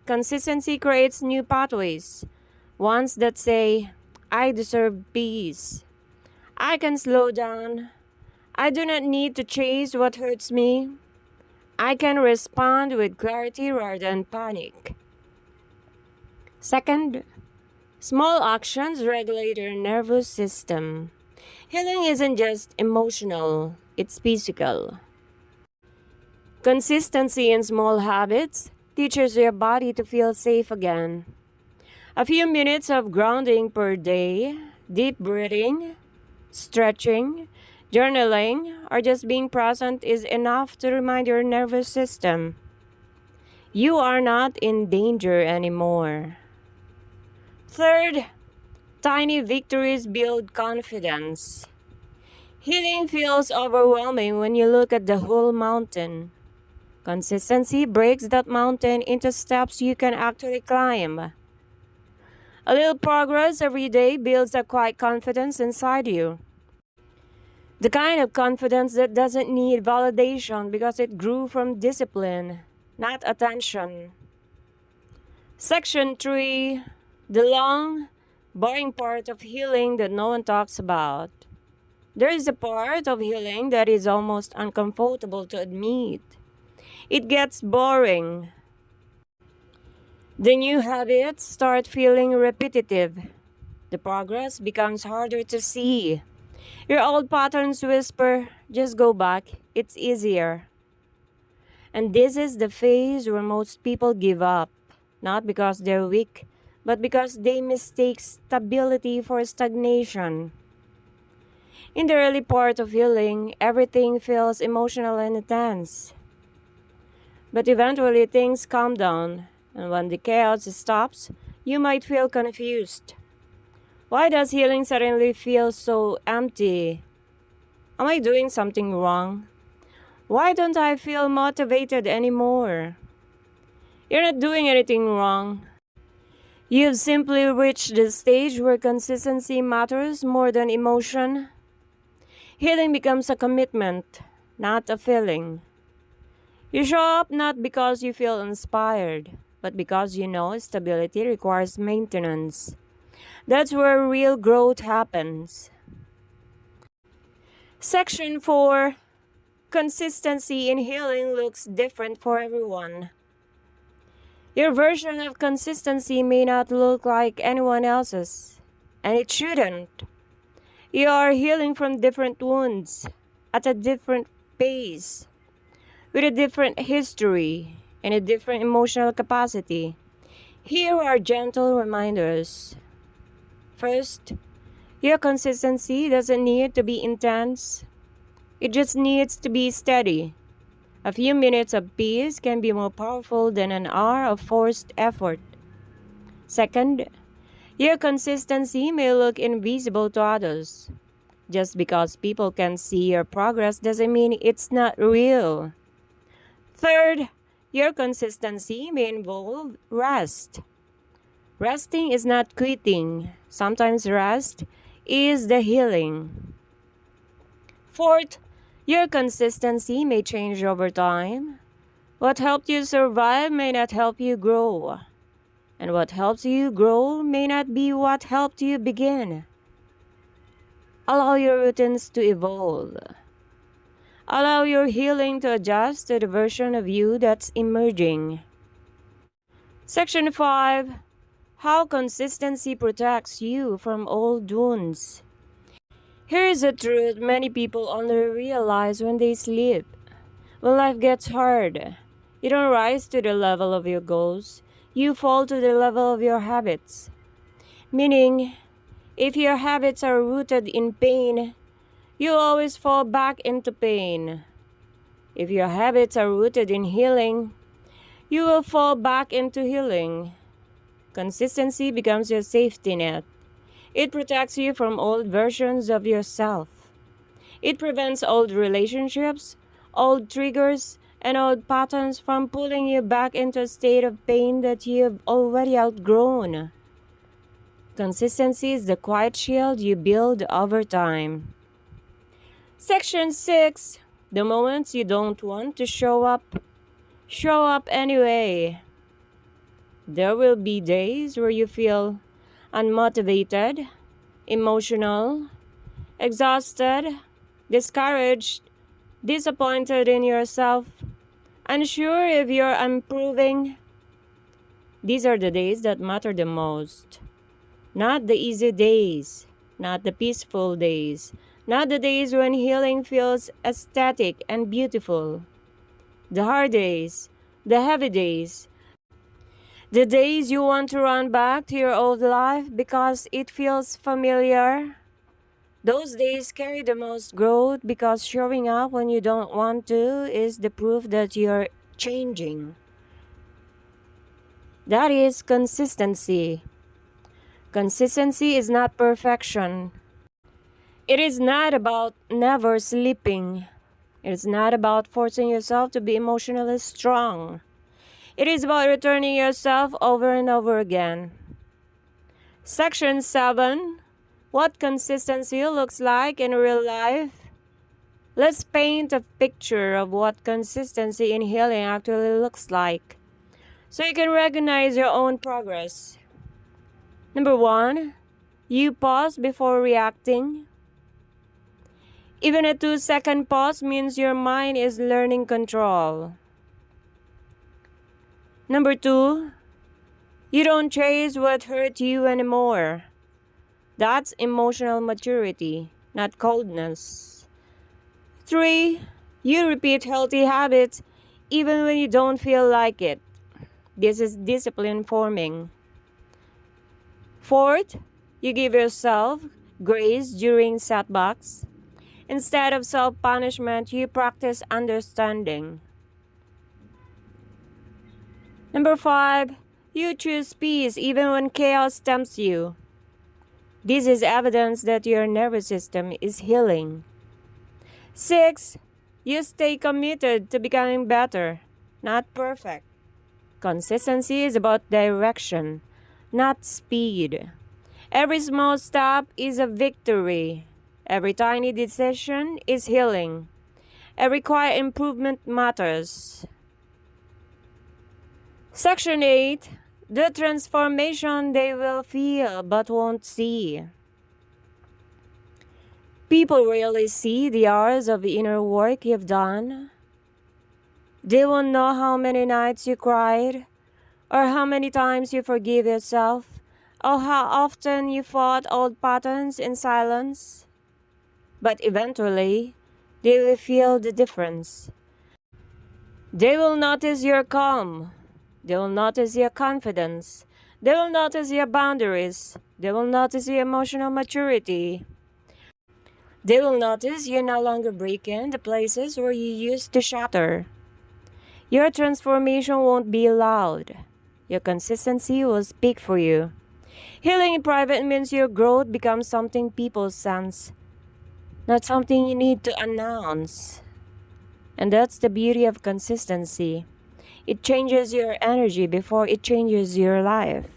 Consistency creates new pathways, ones that say, I deserve peace. I can slow down. I do not need to chase what hurts me. I can respond with clarity rather than panic. Second, small actions regulate your nervous system. Healing isn't just emotional, it's physical. Consistency in small habits teaches your body to feel safe again. A few minutes of grounding per day, deep breathing, stretching, journaling, or just being present is enough to remind your nervous system you are not in danger anymore. Third, tiny victories build confidence. Healing feels overwhelming when you look at the whole mountain. Consistency breaks that mountain into steps you can actually climb. A little progress every day builds a quiet confidence inside you. The kind of confidence that doesn't need validation because it grew from discipline, not attention. Section 3, the long, boring part of healing that no one talks about. There is a part of healing that is almost uncomfortable to admit. It gets boring. The new habits start feeling repetitive. The progress becomes harder to see. Your old patterns whisper, just go back, it's easier. And this is the phase where most people give up, not because they're weak, but because they mistake stability for stagnation. In the early part of healing, everything feels emotional and intense. But eventually things calm down, and when the chaos stops, you might feel confused. Why does healing suddenly feel so empty? Am I doing something wrong? Why don't I feel motivated anymore? You're not doing anything wrong. You've simply reached the stage where consistency matters more than emotion. Healing becomes a commitment, not a feeling. You show up not because you feel inspired, but because you know stability requires maintenance. That's where real growth happens. Section 4, consistency in healing looks different for everyone. Your version of consistency may not look like anyone else's, and it shouldn't. You are healing from different wounds, at a different pace, with a different history, and a different emotional capacity. Here are gentle reminders. First, your consistency doesn't need to be intense. It just needs to be steady. A few minutes of peace can be more powerful than an hour of forced effort. Second, your consistency may look invisible to others. Just because people can see your progress doesn't mean it's not real. Third, your consistency may involve rest. Resting is not quitting. Sometimes rest is the healing. Fourth, your consistency may change over time. What helped you survive may not help you grow. And what helps you grow may not be what helped you begin. Allow your routines to evolve. Allow your healing to adjust to the version of you that's emerging. Section 5, how consistency protects you from old wounds. Here is a truth many people only realize when they sleep. When life gets hard, you don't rise to the level of your goals, you fall to the level of your habits. Meaning, if your habits are rooted in pain, you always fall back into pain. If your habits are rooted in healing, you will fall back into healing. Consistency becomes your safety net. It protects you from old versions of yourself. It prevents old relationships, old triggers, and old patterns from pulling you back into a state of pain that you've already outgrown. Consistency is the quiet shield you build over time. Section 6, the moments you don't want to show up anyway. There will be days where you feel unmotivated, emotional, exhausted, discouraged, disappointed in yourself, unsure if you're improving. These are the days that matter the most. Not the easy days, not the peaceful days, not the days when healing feels aesthetic and beautiful. The hard days, the heavy days, the days you want to run back to your old life because it feels familiar. Those days carry the most growth because showing up when you don't want to is the proof that you're changing. That is consistency. Consistency is not perfection. It is not about never sleeping. It is not about forcing yourself to be emotionally strong. It is about returning yourself over and over again. Section 7. What consistency looks like in real life. Let's paint a picture of what consistency in healing actually looks like, so you can recognize your own progress. Number 1. You pause before reacting. Even a 2-second pause means your mind is learning control. Number 2. You don't chase what hurt you anymore. That's emotional maturity, not coldness. 3. You repeat healthy habits even when you don't feel like it. This is discipline forming. 4th, you give yourself grace during setbacks. Instead of self-punishment, you practice understanding. Number 5, you choose peace even when chaos tempts you. This is evidence that your nervous system is healing. 6, you stay committed to becoming better, not perfect. Consistency is about direction, not speed. Every small step is a victory. Every tiny decision is healing. Every quiet improvement matters. Section 8. The transformation they will feel but won't see. People rarely see the hours of inner work you've done. They won't know how many nights you cried, or how many times you forgive yourself, or how often you fought old patterns in silence. But eventually, they will feel the difference. They will notice your calm. They will notice your confidence. They will notice your boundaries. They will notice your emotional maturity. They will notice you're no longer breaking the places where you used to shatter. Your transformation won't be loud. Your consistency will speak for you. Healing in private means your growth becomes something people sense, not something you need to announce. And that's the beauty of consistency. It changes your energy before it changes your life.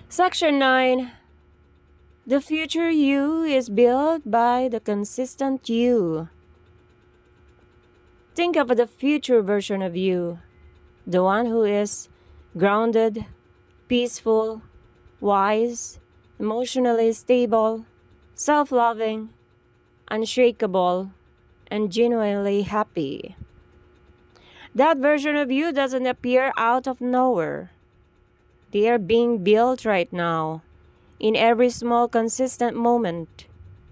Section 9. The future you is built by the consistent you. Think of the future version of you, the one who is grounded, peaceful, wise, emotionally stable, self-loving, unshakable, and genuinely happy. That version of you doesn't appear out of nowhere. They are being built right now, in every small consistent moment.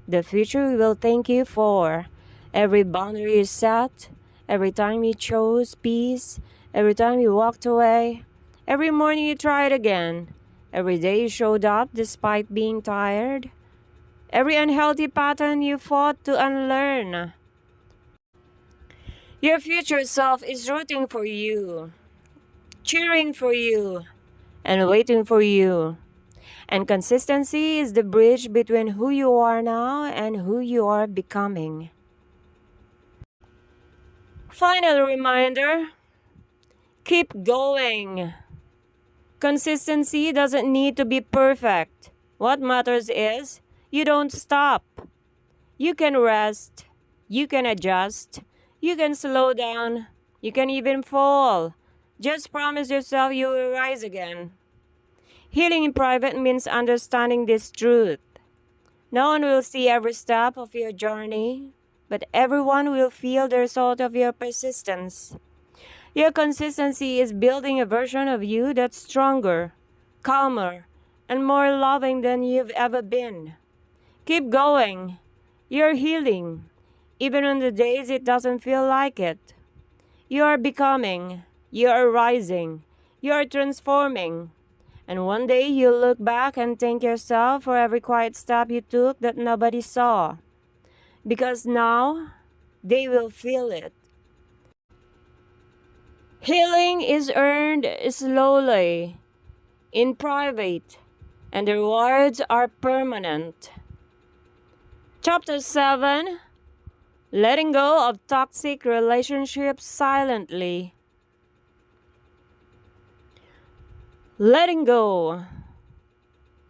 The future will thank you for every boundary you set, every time you chose peace, every time you walked away, every morning you tried again, every day you showed up despite being tired, every unhealthy pattern you fought to unlearn. Your future self is rooting for you, cheering for you, and waiting for you. And consistency is the bridge between who you are now and who you are becoming. Final reminder, keep going. Consistency doesn't need to be perfect. What matters is you don't stop. You can rest. You can adjust. You can slow down. You can even fall. Just promise yourself you will rise again. Healing in private means understanding this truth. No one will see every step of your journey, but everyone will feel the result of your persistence. Your consistency is building a version of you that's stronger, calmer, and more loving than you've ever been. Keep going. You're healing, even on the days it doesn't feel like it. You are becoming, you are rising, you are transforming. And one day you'll look back and thank yourself for every quiet step you took that nobody saw. Because now, they will feel it. Healing is earned slowly, in private, and the rewards are permanent. Chapter 7: Letting go of toxic relationships silently. Letting go.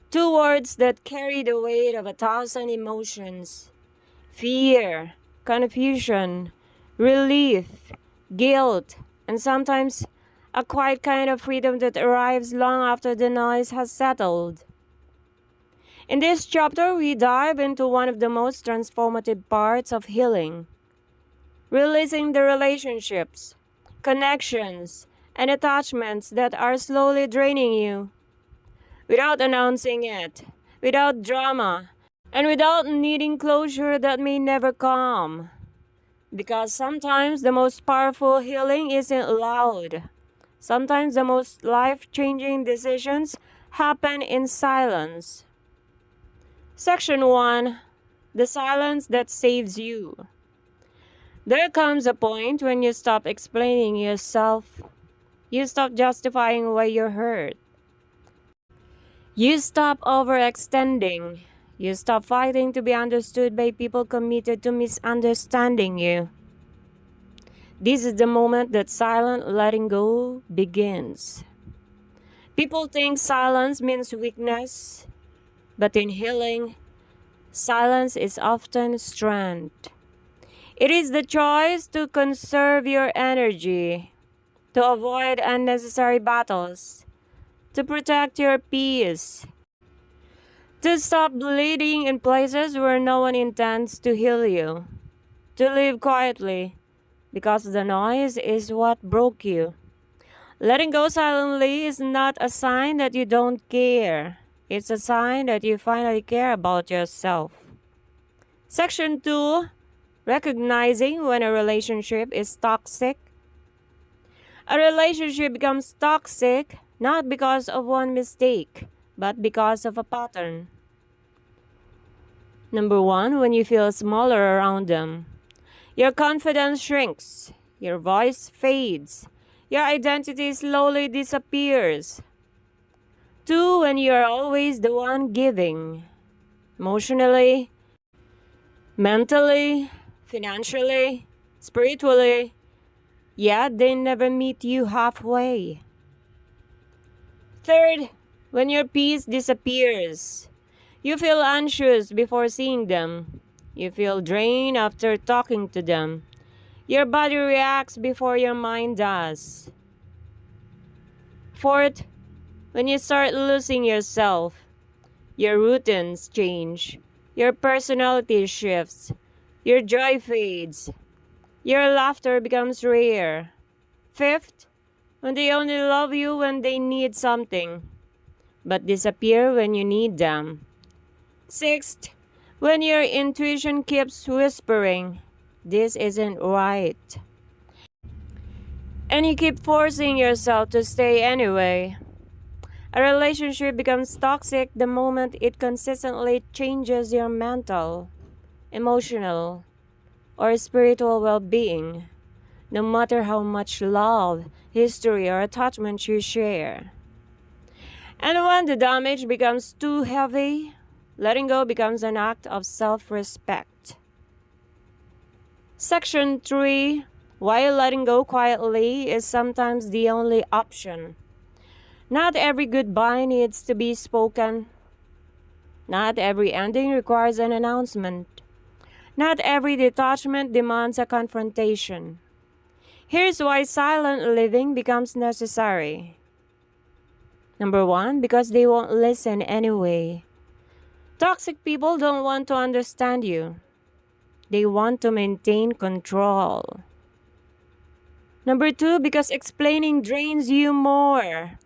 Two words that carry the weight of 1,000 emotions: fear, confusion, relief, guilt, and sometimes a quiet kind of freedom that arrives long after the noise has settled. In this chapter, we dive into one of the most transformative parts of healing: releasing the relationships, connections, and attachments that are slowly draining you. Without announcing it, without drama, and without needing closure that may never come. Because sometimes the most powerful healing isn't loud. Sometimes the most life-changing decisions happen in silence. Section 1: The silence that saves you. There comes a point when you stop explaining yourself. You stop justifying why you're hurt. You stop overextending. You stop fighting to be understood by people committed to misunderstanding you. This is the moment that silent letting go begins. People think silence means weakness, but in healing, silence is often strength. It is the choice to conserve your energy, to avoid unnecessary battles, to protect your peace, to stop bleeding in places where no one intends to heal you, to live quietly, because the noise is what broke you. Letting go silently is not a sign that you don't care. It's a sign that you finally care about yourself. Section 2: Recognizing when a relationship is toxic. A relationship becomes toxic not because of one mistake, but because of a pattern. Number 1, when you feel smaller around them. Your confidence shrinks, your voice fades, your identity slowly disappears. 2, when you are always the one giving. Emotionally, mentally, financially, spiritually, yet they never meet you halfway. 3, when your peace disappears. You feel anxious before seeing them. You feel drained after talking to them. Your body reacts before your mind does. 4, when you start losing yourself. Your routines change. Your personality shifts. Your joy fades. Your laughter becomes rare. 5, when they only love you when they need something, but disappear when you need them. 6, when your intuition keeps whispering, this isn't right, and you keep forcing yourself to stay anyway. A relationship becomes toxic the moment it consistently changes your mental, emotional, or spiritual well-being, no matter how much love, history, or attachment you share. And when the damage becomes too heavy, letting go becomes an act of self-respect. Section 3: Why letting go quietly is sometimes the only option. Not every goodbye needs to be spoken. Not every ending requires an announcement. Not every detachment demands a confrontation. Here's why silent living becomes necessary. Number 1, because they won't listen anyway. Toxic people don't want to understand you. They want to maintain control. Number two, because explaining drains you more.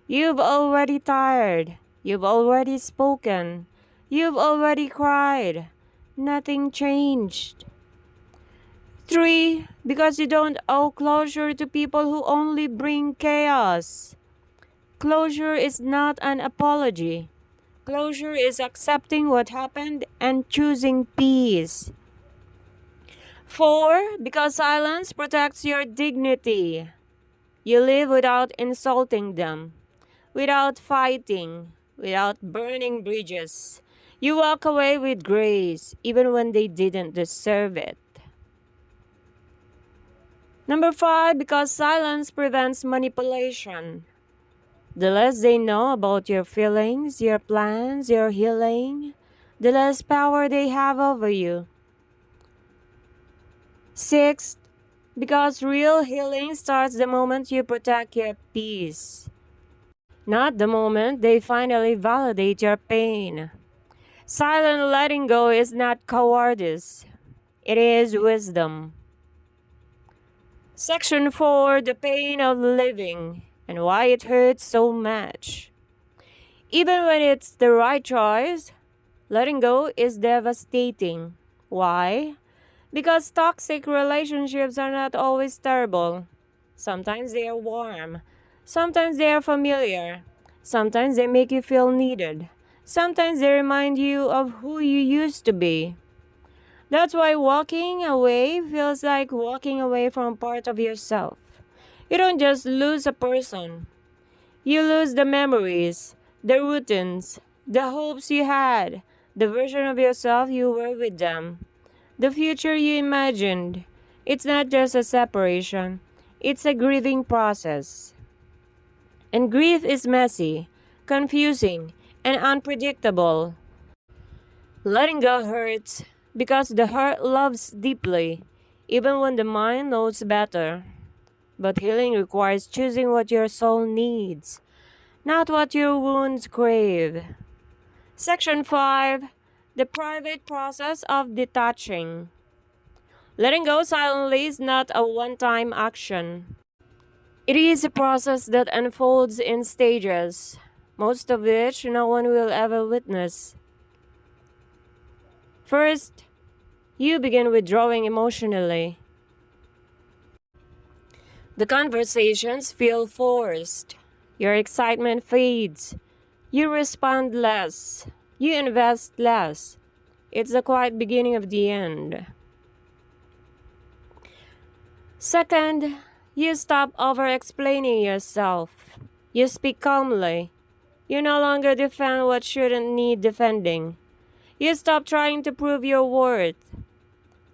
You've already tired. You've already spoken. You've already cried. Nothing changed. Three, because you don't owe closure to people who only bring chaos. Closure is not an apology. Closure is accepting what happened and choosing peace. Four, because silence protects your dignity. You live without insulting them, without fighting, without burning bridges. You walk away with grace, even when they didn't deserve it. Number five, because silence prevents manipulation. The less they know about your feelings, your plans, your healing, the less power they have over you. Sixth, because real healing starts the moment you protect your peace, not the moment they finally validate your pain. Silent letting go is not cowardice, it is wisdom. Section 4, the pain of living and why it hurts so much. Even when it's the right choice, letting go is devastating. Why? Because toxic relationships are not always terrible. Sometimes they are warm. Sometimes they are familiar. Sometimes they make you feel needed. Sometimes they remind you of who you used to be. That's why walking away feels like walking away from part of yourself. You don't just lose a person. You lose the memories, the routines, the hopes you had, the version of yourself you were with them, the future you imagined. It's not just a separation, it's a grieving process. And grief is messy, confusing, and unpredictable. Letting go hurts because the heart loves deeply, even when the mind knows better. But healing requires choosing what your soul needs, not what your wounds crave. Section 5, the private process of detaching. Letting go silently is not a one-time action. It is a process that unfolds in stages, most of which no one will ever witness. First, you begin withdrawing emotionally. The conversations feel forced. Your excitement fades. You respond less. You invest less. It's the quiet beginning of the end. Second, you stop over-explaining yourself. You speak calmly. You no longer defend what shouldn't need defending. You stop trying to prove your worth.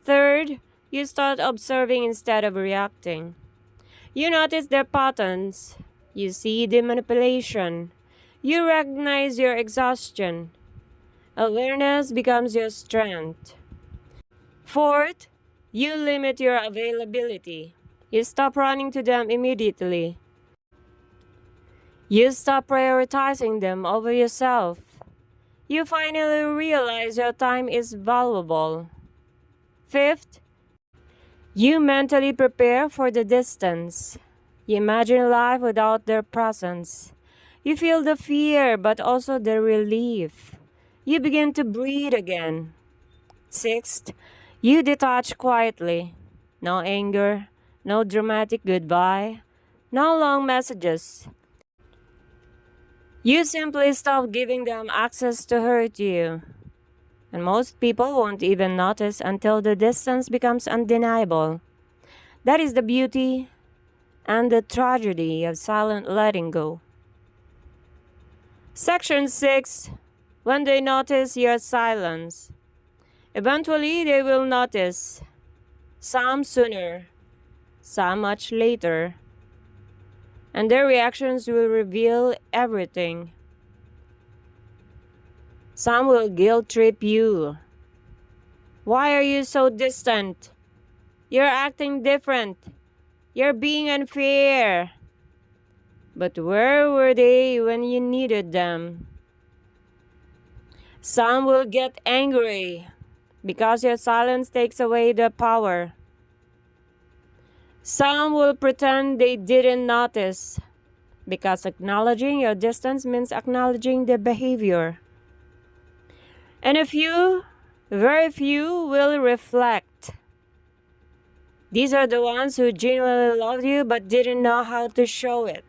Third, you start observing instead of reacting. You notice their patterns. You see the manipulation. You recognize your exhaustion. Awareness becomes your strength. Fourth, you limit your availability. You stop running to them immediately. You stop prioritizing them over yourself. You finally realize your time is valuable. Fifth, you mentally prepare for the distance. You imagine life without their presence. You feel the fear but also the relief. You begin to breathe again. Sixth, you detach quietly. No anger, no dramatic goodbye, no long messages. You simply stop giving them access to hurt you. And most people won't even notice until the distance becomes undeniable. That is the beauty and the tragedy of silent letting go. Section 6, when they notice your silence. Eventually, they will notice. Some sooner, some much later. And their reactions will reveal everything. Some will guilt trip you. Why are you so distant? You're acting different. You're being unfair. But where were they when you needed them? Some will get angry because your silence takes away the power. Some will pretend they didn't notice because acknowledging your distance means acknowledging the behavior. And very few will reflect. These are the ones who genuinely loved you but didn't know how to show it.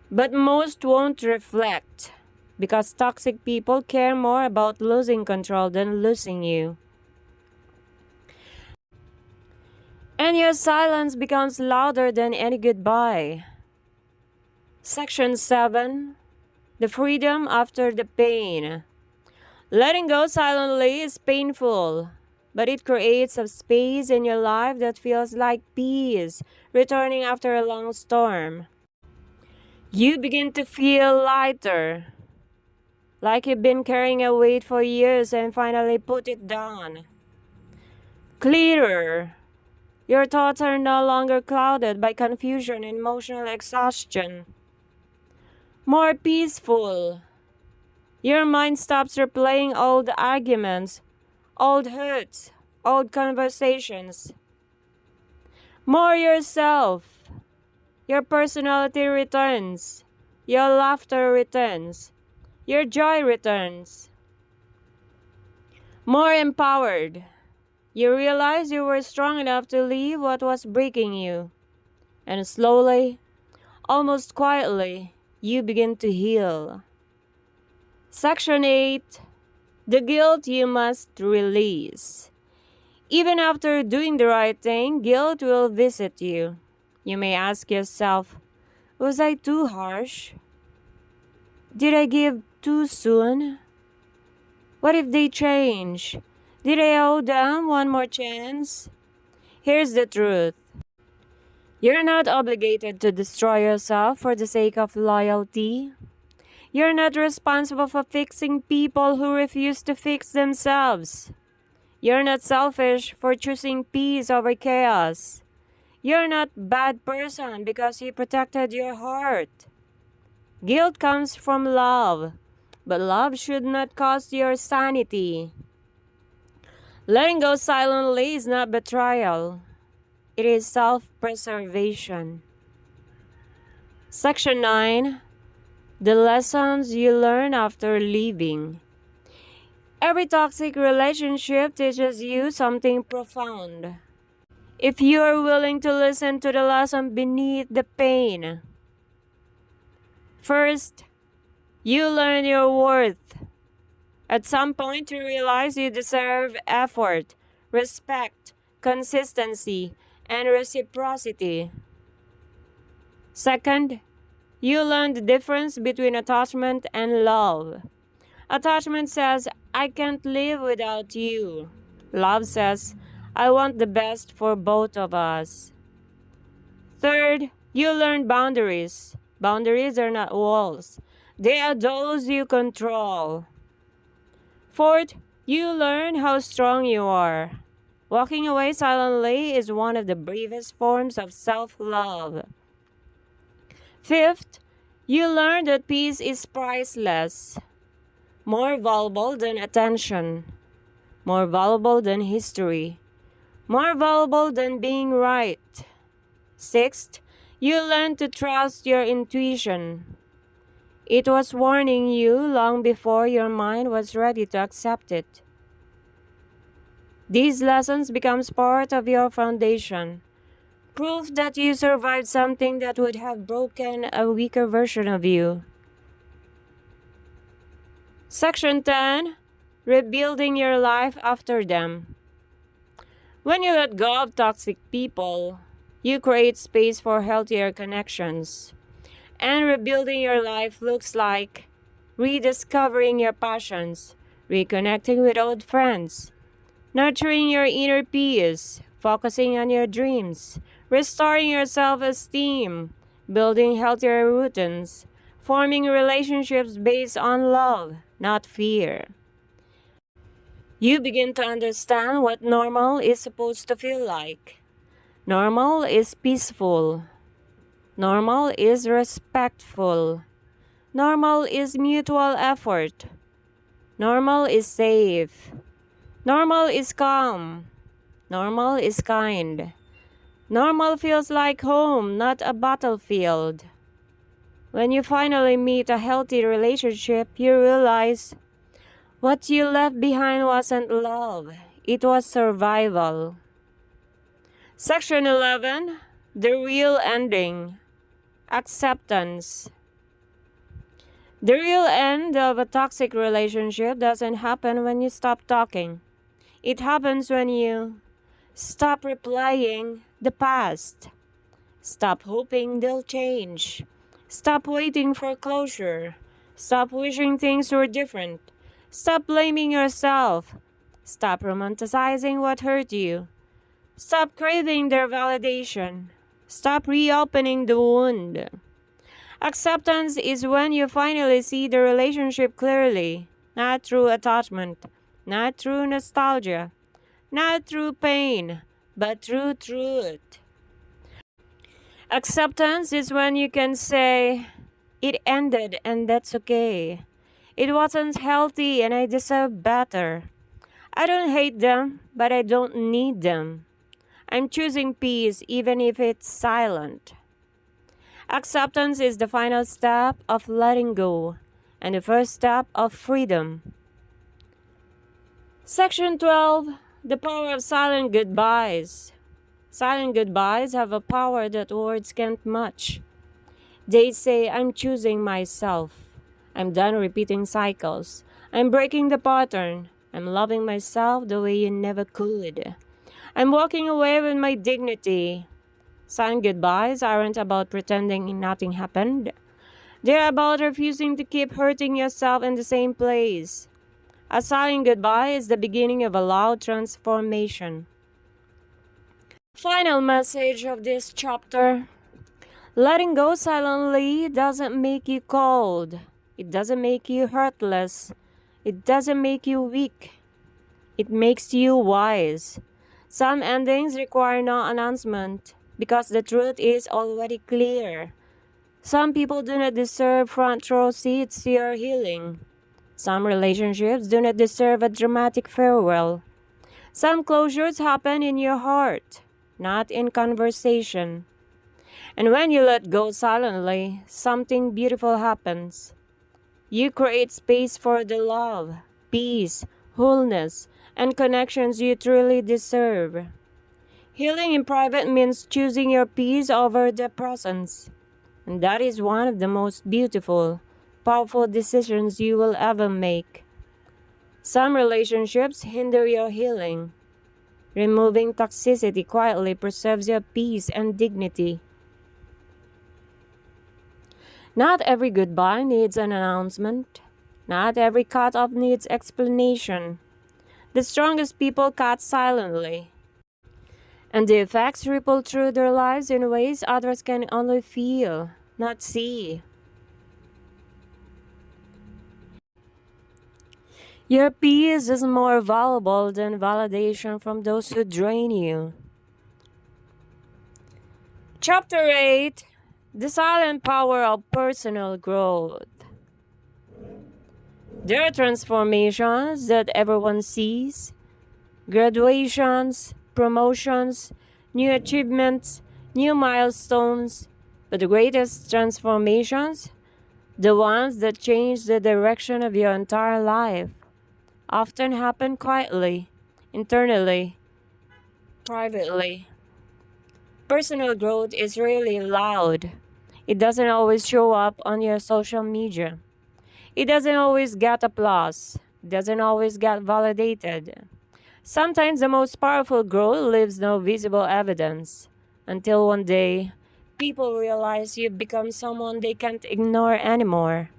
But most won't reflect because toxic people care more about losing control than losing you. And your silence becomes louder than any goodbye. Section 7. The freedom after the pain. Letting go silently is painful, but it creates a space in your life that feels like peace, returning after a long storm. You begin to feel lighter, like you've been carrying a weight for years and finally put it down. Clearer. Your thoughts are no longer clouded by confusion and emotional exhaustion. More peaceful. Your mind stops replaying old arguments, old hurts, old conversations. More yourself. Your personality returns. Your laughter returns. Your joy returns. More empowered. You realize you were strong enough to leave what was breaking you. And slowly, almost quietly, you begin to heal. Section 8. The guilt you must release. Even after doing the right thing, guilt will visit you. You may ask yourself, was I too harsh? Did I give too soon? What if they change? Did I owe them one more chance? Here's the truth. You're not obligated to destroy yourself for the sake of loyalty. You're not responsible for fixing people who refuse to fix themselves. You're not selfish for choosing peace over chaos. You're not a bad person because you protected your heart. Guilt comes from love, but love should not cost your sanity. Letting go silently is not betrayal. It is self-preservation. Section 9. The lessons you learn after leaving. Every toxic relationship teaches you something profound. If you are willing to listen to the lesson beneath the pain. First, you learn your worth. At some point, you realize you deserve effort, respect, consistency, and reciprocity. Second, you learn the difference between attachment and love. Attachment says, I can't live without you. Love says, I want the best for both of us. Third, you learn boundaries. Boundaries are not walls. They are those you control. Fourth, you learn how strong you are. Walking away silently is one of the bravest forms of self-love. Fifth, you learn that peace is priceless. More valuable than attention. More valuable than history. More valuable than being right. Sixth, you learn to trust your intuition. It was warning you long before your mind was ready to accept it. These lessons become part of your foundation, proof that you survived something that would have broken a weaker version of you. Section 10. Rebuilding your life after them. When you let go of toxic people, you create space for healthier connections. And rebuilding your life looks like rediscovering your passions, reconnecting with old friends, nurturing your inner peace, focusing on your dreams, restoring your self-esteem, building healthier routines, forming relationships based on love, not fear. You begin to understand what normal is supposed to feel like. Normal is peaceful. Normal is respectful. Normal is mutual effort. Normal is safe. Normal is calm. Normal is kind. Normal feels like home, not a battlefield. When you finally meet a healthy relationship, you realize what you left behind wasn't love, it was survival. Section 11. The real ending. Acceptance. The real end of a toxic relationship doesn't happen when you stop talking. It happens when you stop replying the past. Stop hoping they'll change. Stop waiting for closure. Stop wishing things were different. Stop blaming yourself. Stop romanticizing what hurt you. Stop craving their validation. Stop reopening the wound. Acceptance is when you finally see the relationship clearly, not through attachment, not through nostalgia, not through pain, but through truth. Acceptance is when you can say, it ended and that's okay. It wasn't healthy and I deserve better. I don't hate them, but I don't need them. I'm choosing peace even if it's silent. Acceptance is the final step of letting go and the first step of freedom. Section 12. The power of silent goodbyes. Silent goodbyes have a power that words can't match. They say, I'm choosing myself. I'm done repeating cycles. I'm breaking the pattern. I'm loving myself the way you never could. I'm walking away with my dignity. Silent goodbyes aren't about pretending nothing happened. They're about refusing to keep hurting yourself in the same place. A silent goodbye is the beginning of a loud transformation. Final message of this chapter. Letting go silently doesn't make you cold. It doesn't make you heartless. It doesn't make you weak. It makes you wise. Some endings require no announcement because the truth is already clear. Some people do not deserve front row seats to your healing. Some relationships do not deserve a dramatic farewell. Some closures happen in your heart, not in conversation. And when you let go silently, something beautiful happens. You create space for the love, peace, wholeness, and connections you truly deserve. Healing in private means choosing your peace over the presence. And that is one of the most beautiful, powerful decisions you will ever make. Some relationships hinder your healing. Removing toxicity quietly preserves your peace and dignity. Not every goodbye needs an announcement. Not every cut-off needs explanation. The strongest people cut silently. And the effects ripple through their lives in ways others can only feel, not see. Your peace is more valuable than validation from those who drain you. Chapter 8. The silent power of personal growth. There are transformations that everyone sees. Graduations, promotions, new achievements, new milestones. But the greatest transformations, the ones that change the direction of your entire life, often happen quietly, internally, privately. Personal growth is really loud. It doesn't always show up on your social media. It doesn't always get applause. It doesn't always get validated. Sometimes the most powerful growth leaves no visible evidence until one day people realize you've become someone they can't ignore anymore.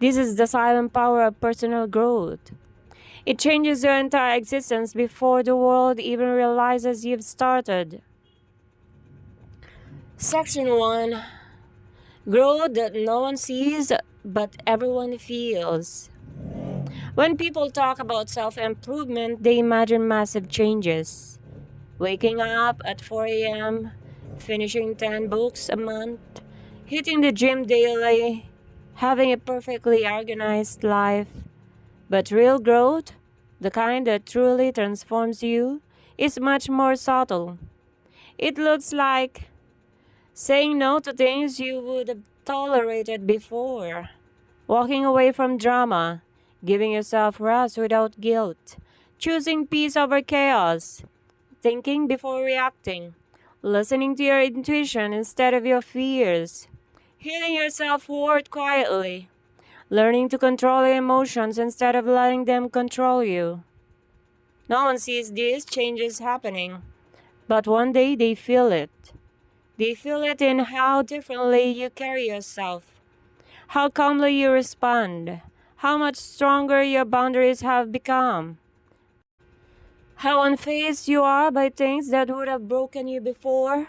This is the silent power of personal growth. It changes your entire existence before the world even realizes you've started. Section 1. Growth that no one sees but everyone feels. When people talk about self-improvement, they imagine massive changes. Waking up at 4 a.m., finishing 10 books a month, hitting the gym daily, having a perfectly organized life. But real growth, the kind that truly transforms you, is much more subtle. It looks like saying no to things you would have tolerated before, walking away from drama, giving yourself rest without guilt, choosing peace over chaos, thinking before reacting, listening to your intuition instead of your fears, healing your self worth quietly, learning to control your emotions instead of letting them control you. No one sees these changes happening, but one day they feel it. They feel it in how differently you carry yourself, how calmly you respond, how much stronger your boundaries have become, how unfazed you are by things that would have broken you before,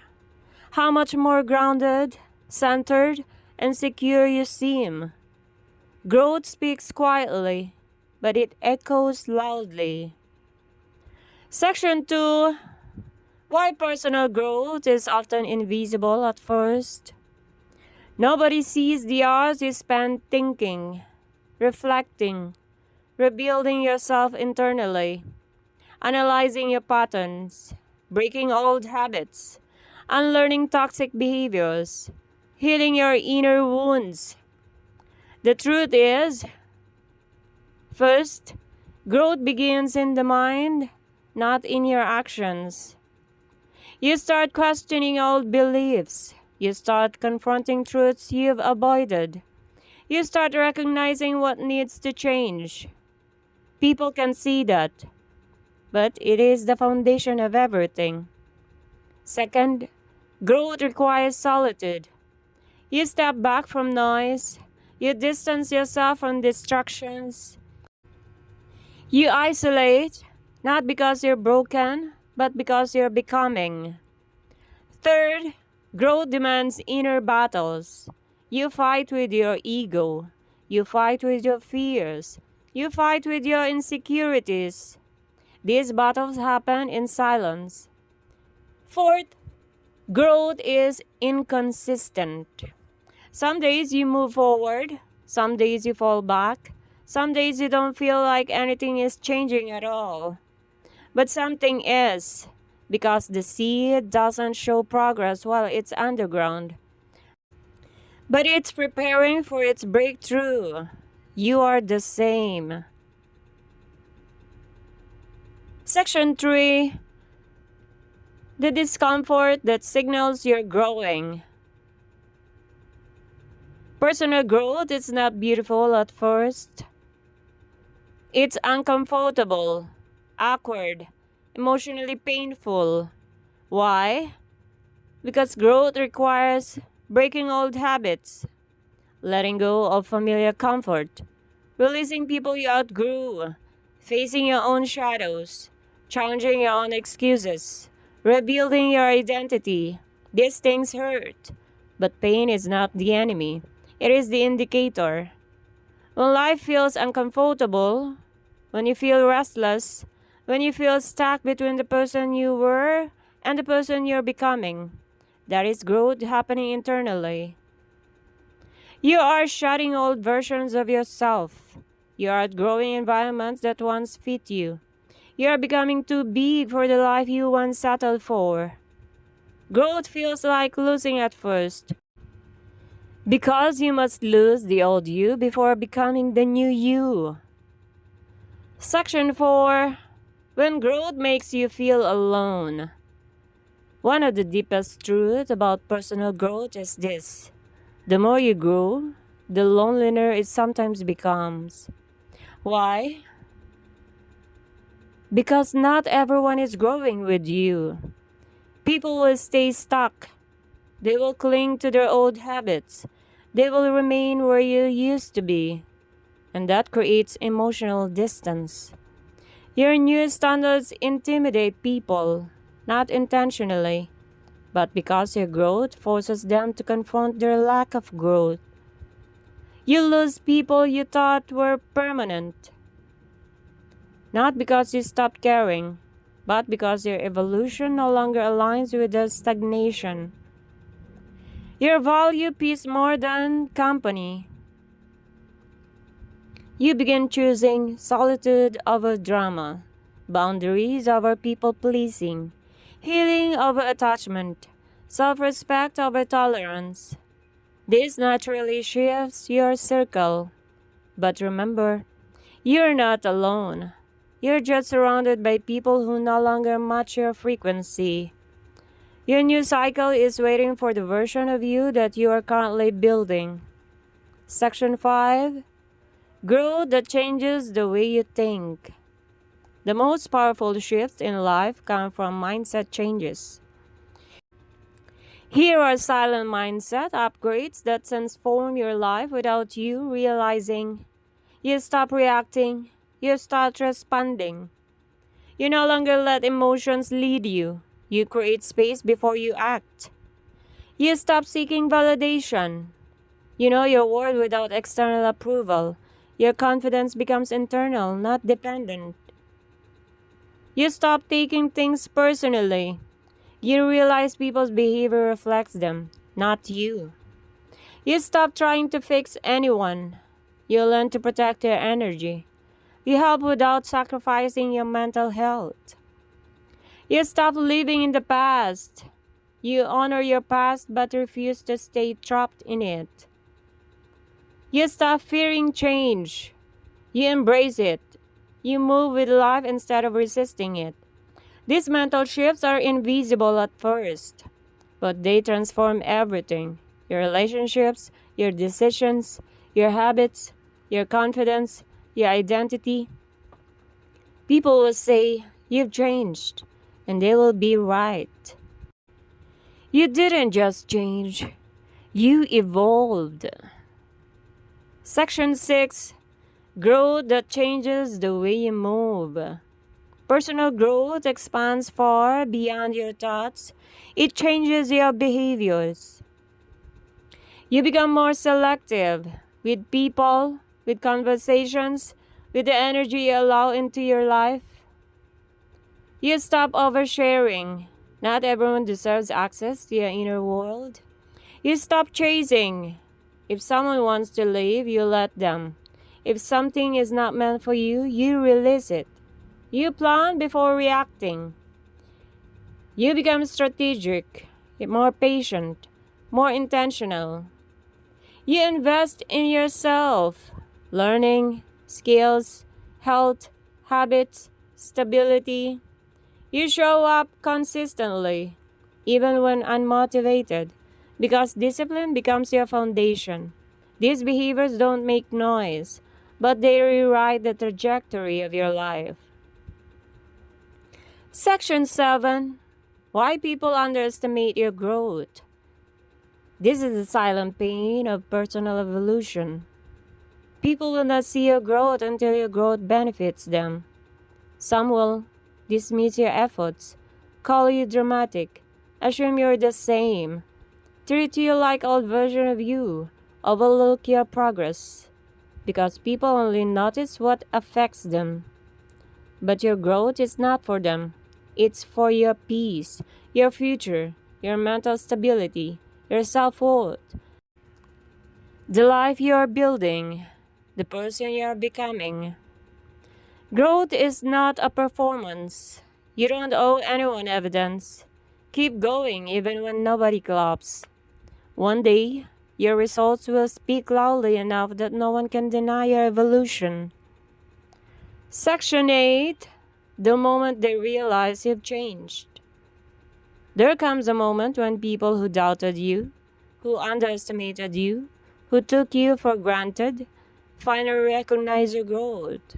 how much more grounded, centered, and secure you seem. Growth speaks quietly, but it echoes loudly. Section 2: Why personal growth is often invisible at first. Nobody sees the hours you spend thinking, reflecting, rebuilding yourself internally, analyzing your patterns, breaking old habits, unlearning toxic behaviors, healing your inner wounds. The truth is, first, growth begins in the mind, not in your actions. You start questioning old beliefs. You start confronting truths you've avoided. You start recognizing what needs to change. People can see that, but it is the foundation of everything. Second, growth requires solitude. You step back from noise. You distance yourself from distractions. You isolate, not because you're broken, but because you're becoming. Third, growth demands inner battles. You fight with your ego. You fight with your fears. You fight with your insecurities. These battles happen in silence. Fourth, growth is inconsistent. Some days you move forward, some days you fall back, some days you don't feel like anything is changing at all. But something is, because the seed doesn't show progress while it's underground. But it's preparing for its breakthrough. You are the same. Section 3: The discomfort that signals you're growing. Personal growth is not beautiful at first. It's uncomfortable, awkward, emotionally painful. Why? Because growth requires breaking old habits, letting go of familiar comfort, releasing people you outgrew, facing your own shadows, challenging your own excuses, rebuilding your identity. These things hurt, but pain is not the enemy. It is the indicator. When life feels uncomfortable, when you feel restless, when you feel stuck between the person you were and the person you're becoming, that is growth happening internally. You are shedding old versions of yourself. You are outgrowing environments that once fit you. You are becoming too big for the life you once settled for. Growth feels like losing at first, because you must lose the old you before becoming the new you. Section 4: When growth makes you feel alone. One of the deepest truths about personal growth is this: the more you grow, the lonelier it sometimes becomes. Why? Because not everyone is growing with you. People will stay stuck. They will cling to their old habits. They will remain where you used to be. And that creates emotional distance. Your new standards intimidate people, not intentionally, but because your growth forces them to confront their lack of growth. You lose people you thought were permanent, not because you stopped caring, but because your evolution no longer aligns with their stagnation. You value peace more than company. You begin choosing solitude over drama, boundaries over people pleasing, healing over attachment, self respect over tolerance. This naturally shifts your circle. But remember, you're not alone. You're just surrounded by people who no longer match your frequency. Your new cycle is waiting for the version of you that you are currently building. Section 5. Growth that changes the way you think. The most powerful shifts in life come from mindset changes. Here are silent mindset upgrades that transform your life without you realizing. You stop reacting. You start responding. You no longer let emotions lead you. You create space before you act. You stop seeking validation. You know your worth without external approval. Your confidence becomes internal, not dependent. You stop taking things personally. You realize people's behavior reflects them, not you. You stop trying to fix anyone. You learn to protect your energy. You help without sacrificing your mental health. You stop living in the past. You honor your past but refuse to stay trapped in it. You stop fearing change. You embrace it. You move with life instead of resisting it. These mental shifts are invisible at first, but they transform everything. Your relationships, your decisions, your habits, your confidence, your identity. People will say, "You've changed," and they will be right. You didn't just change, you evolved. Section 6. Growth that changes the way you move. Personal growth expands far beyond your thoughts. It changes your behaviors. You become more selective with people, with conversations, with the energy you allow into your life. You stop oversharing. Not everyone deserves access to your inner world. You stop chasing. If someone wants to leave, you let them. If something is not meant for you, you release it. You plan before reacting. You become strategic, more patient, more intentional. You invest in yourself, learning, skills, health, habits, stability. You show up consistently, even when unmotivated, because discipline becomes your foundation. These behaviors don't make noise, but they rewrite the trajectory of your life. Section 7. Why people underestimate your growth. This is the silent pain of personal evolution. People will not see your growth until your growth benefits them. Some will dismiss your efforts, call you dramatic, assume you're the same, treat you like old version of you, overlook your progress, because people only notice what affects them. But your growth is not for them. It's for your peace, your future, your mental stability, your self-worth, the life you are building, the person you are becoming. Growth is not a performance. You don't owe anyone evidence. Keep going even when nobody claps. One day, your results will speak loudly enough that no one can deny your evolution. Section 8. The moment they realize you've changed. There comes a moment when people who doubted you, who underestimated you, who took you for granted, finally recognize your growth.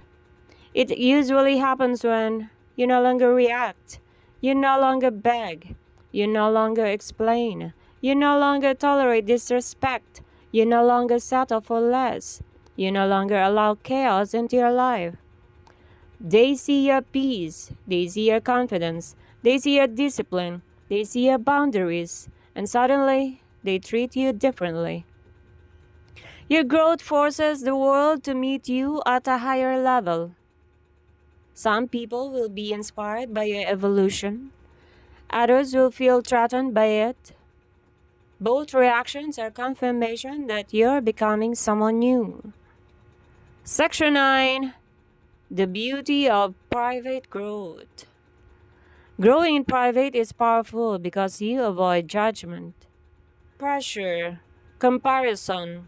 It usually happens when you no longer react, you no longer beg, you no longer explain, you no longer tolerate disrespect, you no longer settle for less, you no longer allow chaos into your life. They see your peace, they see your confidence, they see your discipline, they see your boundaries, and suddenly they treat you differently. Your growth forces the world to meet you at a higher level. Some people will be inspired by your evolution. Others will feel threatened by it. Both reactions are confirmation that you're becoming someone new. Section 9. The beauty of private growth. Growing in private is powerful because you avoid judgment, pressure, comparison,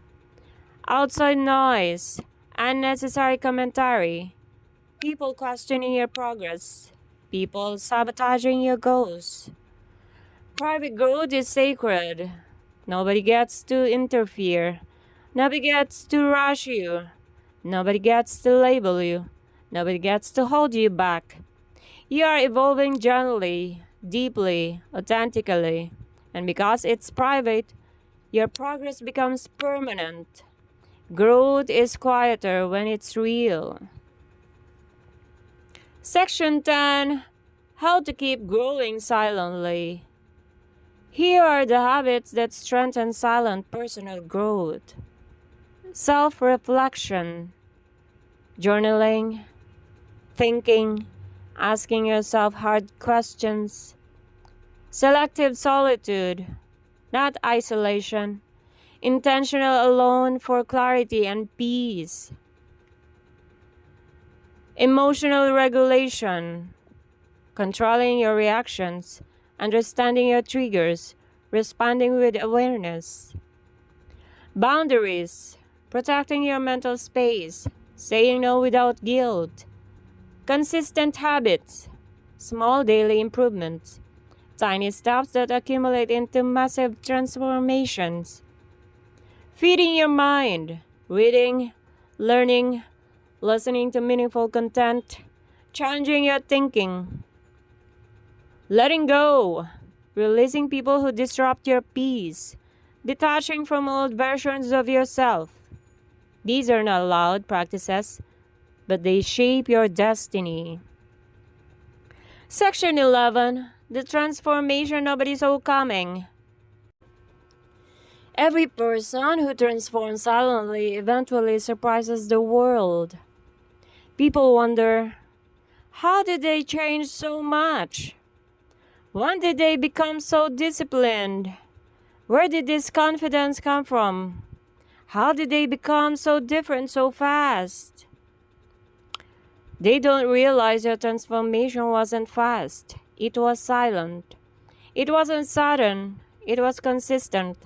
outside noise, unnecessary commentary, people questioning your progress, people sabotaging your goals. Private growth is sacred. Nobody gets to interfere. Nobody gets to rush you. Nobody gets to label you. Nobody gets to hold you back. You are evolving gently, deeply, authentically. And because it's private, your progress becomes permanent. Growth is quieter when it's real. Section 10. How to keep growing silently. Here are the habits that strengthen silent personal growth. Self-reflection, journaling, thinking, asking yourself hard questions. Selective solitude, not isolation. Intentional alone for clarity and peace. Emotional regulation, controlling your reactions, understanding your triggers, responding with awareness. Boundaries, protecting your mental space, saying no without guilt. Consistent habits, small daily improvements, tiny steps that accumulate into massive transformations. Feeding your mind, reading, learning, listening to meaningful content, challenging your thinking. Letting go, releasing people who disrupt your peace, detaching from old versions of yourself. These are not loud practices, but they shape your destiny. Section 11. The transformation nobody saw coming. Every person who transforms silently eventually surprises the world. People wonder, how did they change so much? When did they become so disciplined? Where did this confidence come from? How did they become so different so fast? They don't realize your transformation wasn't fast. It was silent. It wasn't sudden. It was consistent.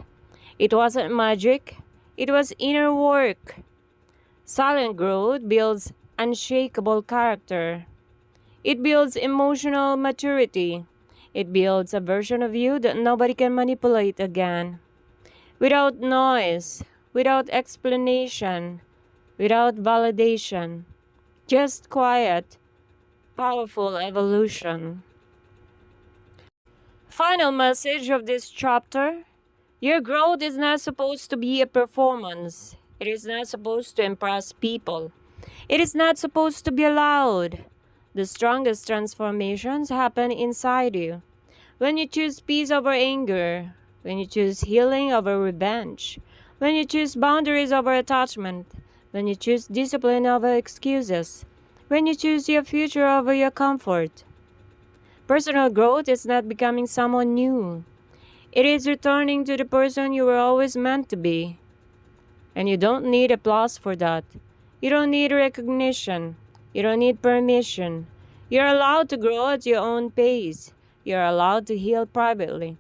It wasn't magic. It was inner work. Silent growth builds unshakable character. It builds emotional maturity. It builds a version of you that nobody can manipulate again. Without noise, without explanation, without validation. Just quiet, powerful evolution. Final message of this chapter. Your growth is not supposed to be a performance. It is not supposed to impress people. It is not supposed to be loud. The strongest transformations happen inside you. When you choose peace over anger, when you choose healing over revenge, when you choose boundaries over attachment, when you choose discipline over excuses, when you choose your future over your comfort. Personal growth is not becoming someone new. It is returning to the person you were always meant to be. And you don't need applause for that. You don't need recognition. You don't need permission. You're allowed to grow at your own pace. You're allowed to heal privately.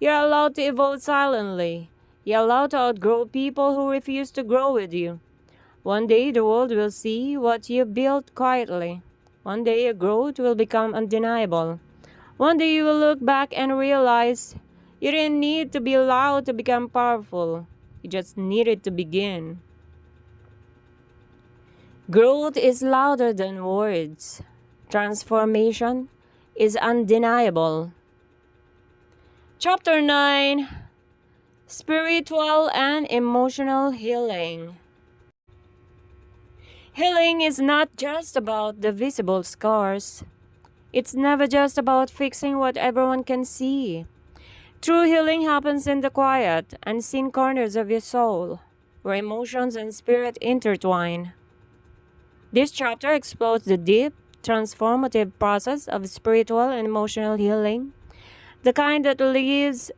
You're allowed to evolve silently. You're allowed to outgrow people who refuse to grow with you. One day the world will see what you built quietly. One day your growth will become undeniable. One day you will look back and realize you didn't need to be loud to become powerful. You just needed to begin. Growth is louder than words. Transformation is undeniable. Chapter 9. Spiritual and Emotional Healing. Healing is not just about the visible scars. It's never just about fixing what everyone can see. True healing happens in the quiet, unseen corners of your soul, where emotions and spirit intertwine. This chapter explores the deep, transformative process of spiritual and emotional healing, the kind that leaves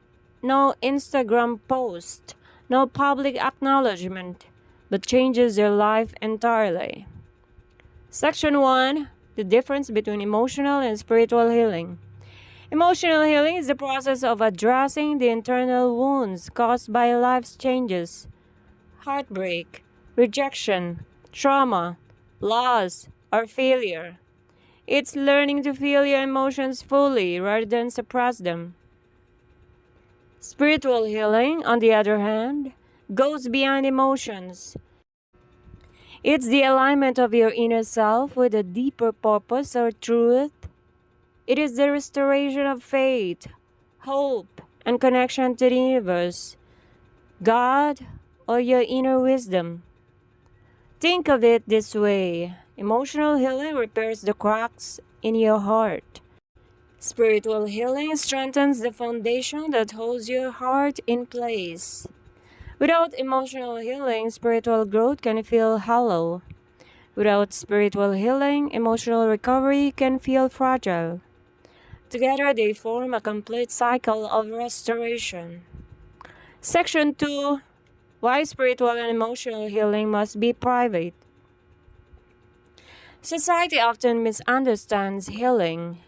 no Instagram post, no public acknowledgement, but changes your life entirely. Section 1: The difference between emotional and spiritual healing. Emotional healing is the process of addressing the internal wounds caused by life's changes, heartbreak, rejection, trauma, loss, or failure. It's learning to feel your emotions fully rather than suppress them. Spiritual healing, on the other hand, goes beyond emotions. It's the alignment of your inner self with a deeper purpose or truth. It is the restoration of faith, hope, and connection to the universe, God, or your inner wisdom. Think of it this way: emotional healing repairs the cracks in your heart. Spiritual healing strengthens the foundation that holds your heart in place. Without emotional healing, spiritual growth can feel hollow. Without spiritual healing, emotional recovery can feel fragile. Together, they form a complete cycle of restoration. Section 2: Why spiritual and emotional healing must be private. Society often misunderstands healing.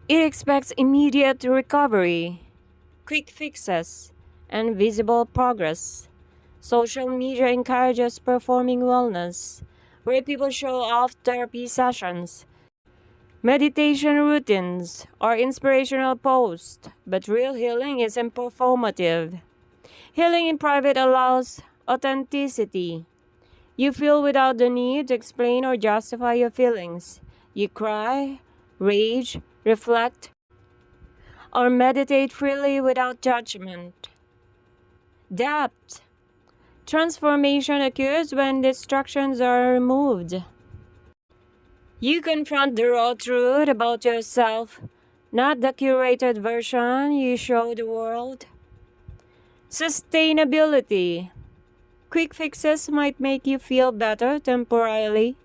It expects immediate recovery, quick fixes, and visible progress. Social media encourages performing wellness, where people show off therapy sessions, meditation routines, or inspirational posts, but real healing isn't performative. Healing in private allows authenticity. You feel without the need to explain or justify your feelings. You cry, rage, reflect, or meditate freely without judgment. Depth. Transformation occurs when distractions are removed. You confront the raw truth about yourself, not the curated version you show the world. Sustainability. Quick fixes might make you feel better temporarily.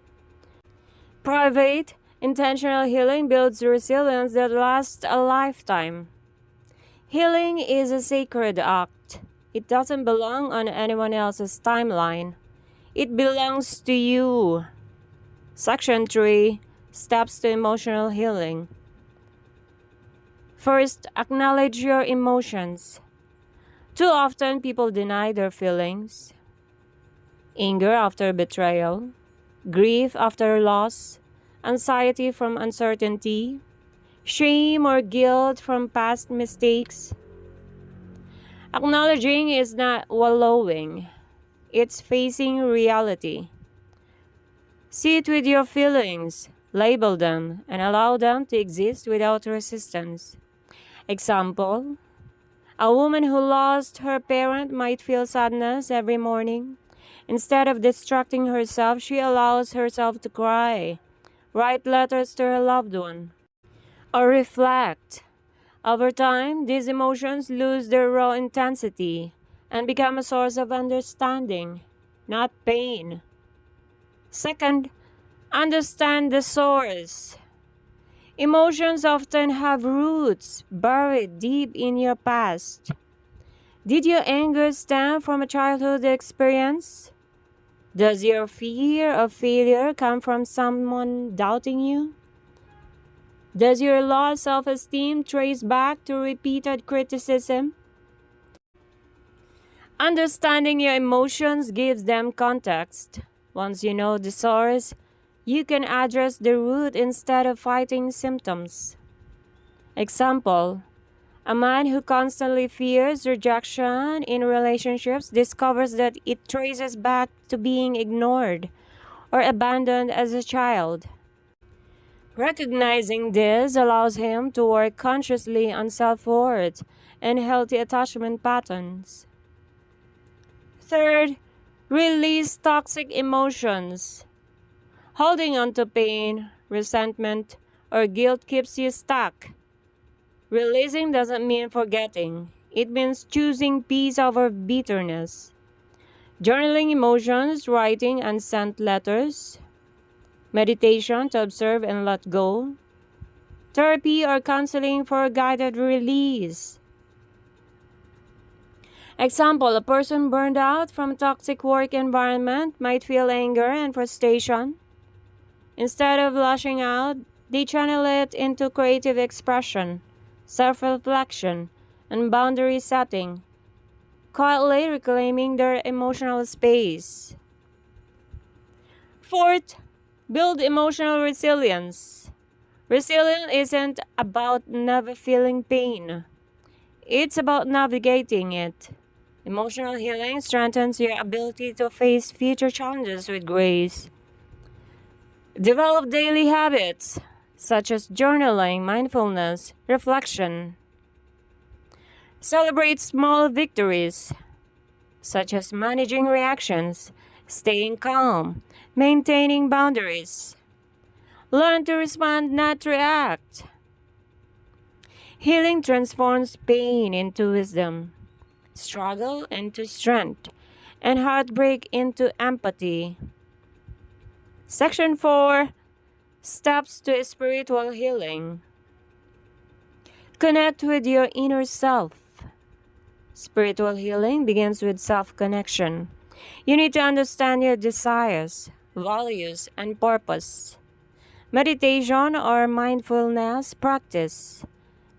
Private, intentional healing builds resilience that lasts a lifetime. Healing is a sacred act. It doesn't belong on anyone else's timeline. It belongs to you. Section 3: Steps to emotional healing. First, acknowledge your emotions. Too often, people deny their feelings. Anger after betrayal, grief after loss, anxiety from uncertainty, shame or guilt from past mistakes. Acknowledging is not wallowing, it's facing reality. Sit with your feelings, label them, and allow them to exist without resistance. Example: a woman who lost her parent might feel sadness every morning. Instead of distracting herself, she allows herself to cry, write letters to her loved one, or reflect. Over time, these emotions lose their raw intensity and become a source of understanding, not pain. Second, understand the source. Emotions often have roots buried deep in your past. Did your anger stem from a childhood experience? Does your fear of failure come from someone doubting you? Does your low self-esteem trace back to repeated criticism? Understanding your emotions gives them context. Once you know the source, you can address the root instead of fighting symptoms. Example: a man who constantly fears rejection in relationships discovers that it traces back to being ignored or abandoned as a child. Recognizing this allows him to work consciously on self-worth and healthy attachment patterns. Third, release toxic emotions. Holding on to pain, resentment, or guilt keeps you stuck. Releasing doesn't mean forgetting. It means choosing peace over bitterness. Journaling emotions, writing unsent letters, meditation to observe and let go, therapy or counseling for guided release. Example, a person burned out from a toxic work environment might feel anger and frustration. Instead of lashing out, they channel it into creative expression, self-reflection, and boundary setting, quietly reclaiming their emotional space. Fourth, build emotional resilience. Resilience isn't about never feeling pain. It's about navigating it. Emotional healing strengthens your ability to face future challenges with grace. Develop daily habits such as journaling, mindfulness, reflection. Celebrate small victories such as managing reactions, staying calm, maintaining boundaries. Learn to respond, not react. Healing transforms pain into wisdom, struggle into strength, and heartbreak into empathy. Section 4, Steps to Spiritual Healing. Connect with your inner self. Spiritual healing begins with self-connection. You need to understand your desires, values, and purpose. Meditation or mindfulness practice,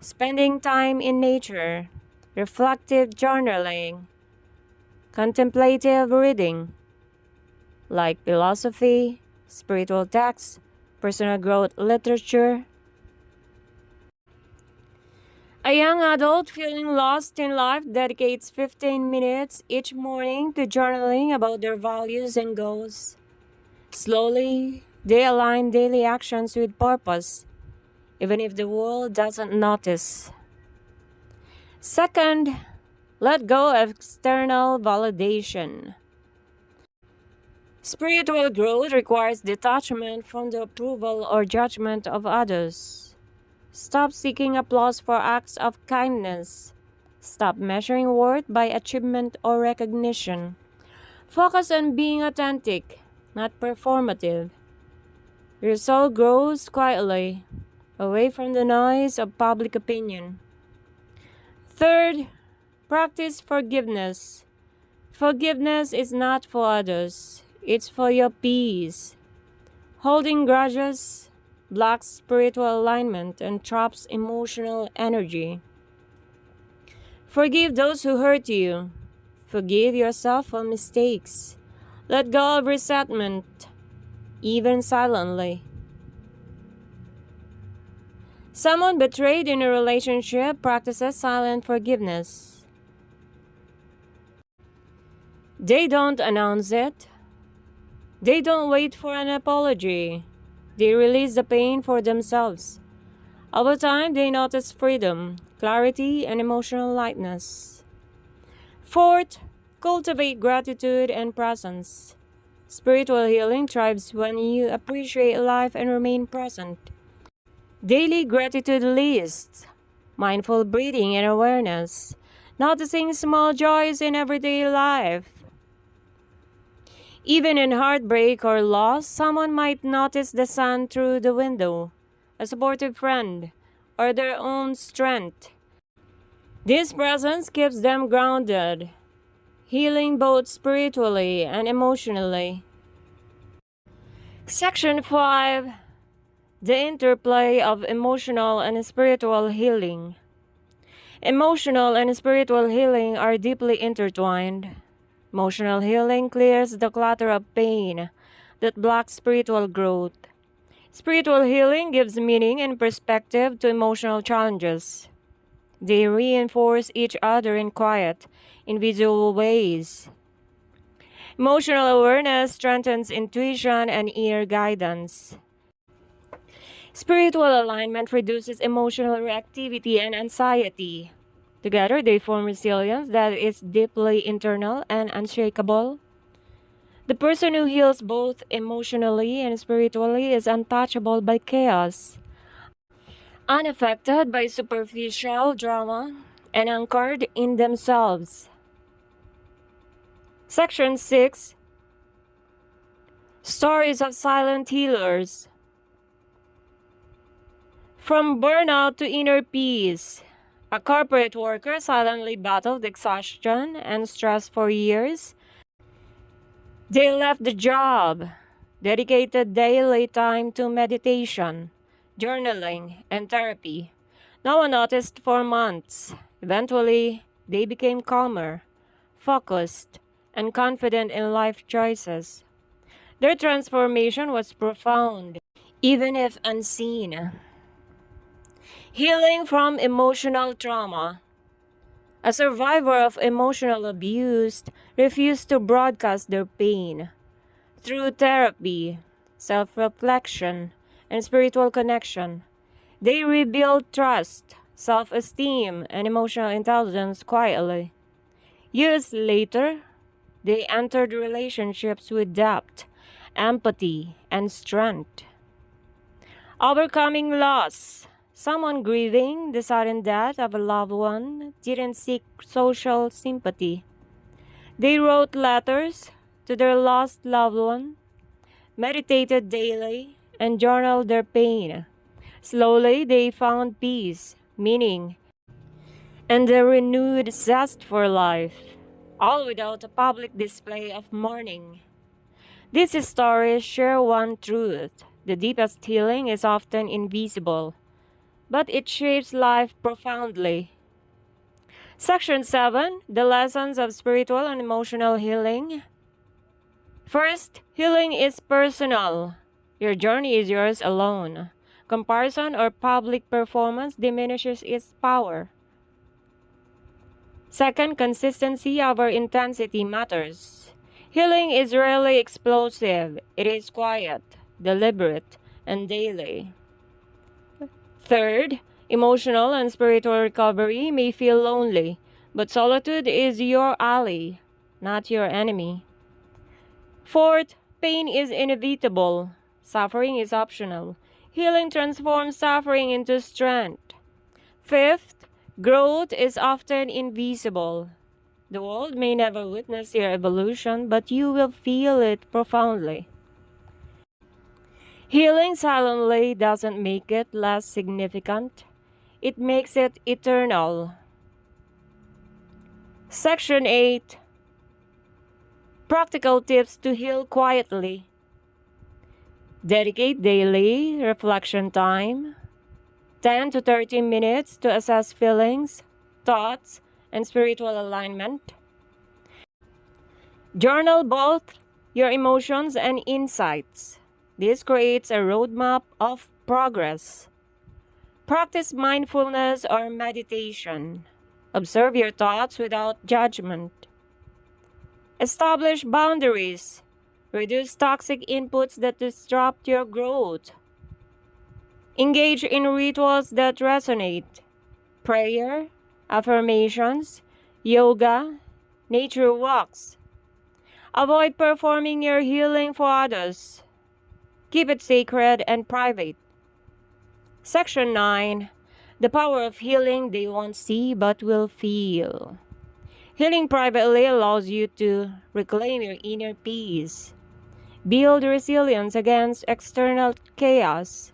spending time in nature, reflective journaling, contemplative reading, like philosophy, spiritual texts, personal growth literature. A young adult feeling lost in life dedicates 15 minutes each morning to journaling about their values and goals. Slowly, they align daily actions with purpose, even if the world doesn't notice. Second, let go of external validation. Spiritual growth requires detachment from the approval or judgment of others. Stop seeking applause for acts of kindness. Stop measuring worth by achievement or recognition. Focus on being authentic, not performative. Your soul grows quietly, away from the noise of public opinion. Third, practice forgiveness. Forgiveness is not for others, it's for your peace. Holding grudges blocks spiritual alignment and traps emotional energy. Forgive those who hurt you. Forgive yourself for mistakes. Let go of resentment, even silently. Someone betrayed in a relationship practices silent forgiveness. They don't announce it. They don't wait for an apology. They release the pain for themselves. Over time, they notice freedom, clarity, and emotional lightness. Fourth, cultivate gratitude and presence. Spiritual healing thrives when you appreciate life and remain present. Daily gratitude lists, mindful breathing and awareness, noticing small joys in everyday life. Even in heartbreak or loss, someone might notice the sun through the window, a supportive friend, or their own strength. This presence keeps them grounded, healing both spiritually and emotionally. Section 5, The Interplay of Emotional and Spiritual Healing. Emotional and spiritual healing are deeply intertwined. Emotional healing clears the clutter of pain that blocks spiritual growth. Spiritual healing gives meaning and perspective to emotional challenges. They reinforce each other in quiet, invisible ways. Emotional awareness strengthens intuition and inner guidance. Spiritual alignment reduces emotional reactivity and anxiety. Together, they form resilience that is deeply internal and unshakable. The person who heals both emotionally and spiritually is untouchable by chaos, unaffected by superficial drama, and anchored in themselves. Section 6, Stories of Silent Healers. From burnout to inner peace, A corporate worker silently battled exhaustion and stress for years. They left the job, dedicated daily time to meditation, journaling, and therapy. No one noticed for months. Eventually, they became calmer, focused, and confident in life choices. Their transformation was profound, even if unseen. Healing from emotional trauma. A survivor of emotional abuse refused to broadcast their pain. Through therapy, self reflection, and spiritual connection, they rebuilt trust, self esteem, and emotional intelligence quietly. Years later, they entered relationships with depth, empathy, and strength. Overcoming loss. Someone grieving the sudden death of a loved one didn't seek social sympathy. They wrote letters to their lost loved one, meditated daily, and journaled their pain. Slowly, they found peace, meaning, and a renewed zest for life, all without a public display of mourning. These stories share one truth: the deepest healing is often invisible, but it shapes life profoundly. Section 7: The Lessons of Spiritual and Emotional Healing. First, healing is personal. Your journey is yours alone. Comparison or public performance diminishes its power. Second, consistency over intensity matters. Healing is rarely explosive. It is quiet, deliberate, and daily. Third, emotional and spiritual recovery may feel lonely, but solitude is your ally, not your enemy. Fourth, pain is inevitable. Suffering is optional. Healing transforms suffering into strength. Fifth, growth is often invisible. The world may never witness your evolution, but you will feel it profoundly. Healing silently doesn't make it less significant. It makes it eternal. Section 8: Practical tips to heal quietly. Dedicate daily reflection time, 10 to 30 minutes to assess feelings, thoughts, and spiritual alignment. Journal both your emotions and insights. This creates a roadmap of progress. Practice mindfulness or meditation. Observe your thoughts without judgment. Establish boundaries. Reduce toxic inputs that disrupt your growth. Engage in rituals that resonate. Prayer, affirmations, yoga, nature walks. Avoid performing your healing for others. Keep it sacred and private. Section 9: The power of healing they won't see but will feel. Healing privately allows you to reclaim your inner peace, build resilience against external chaos,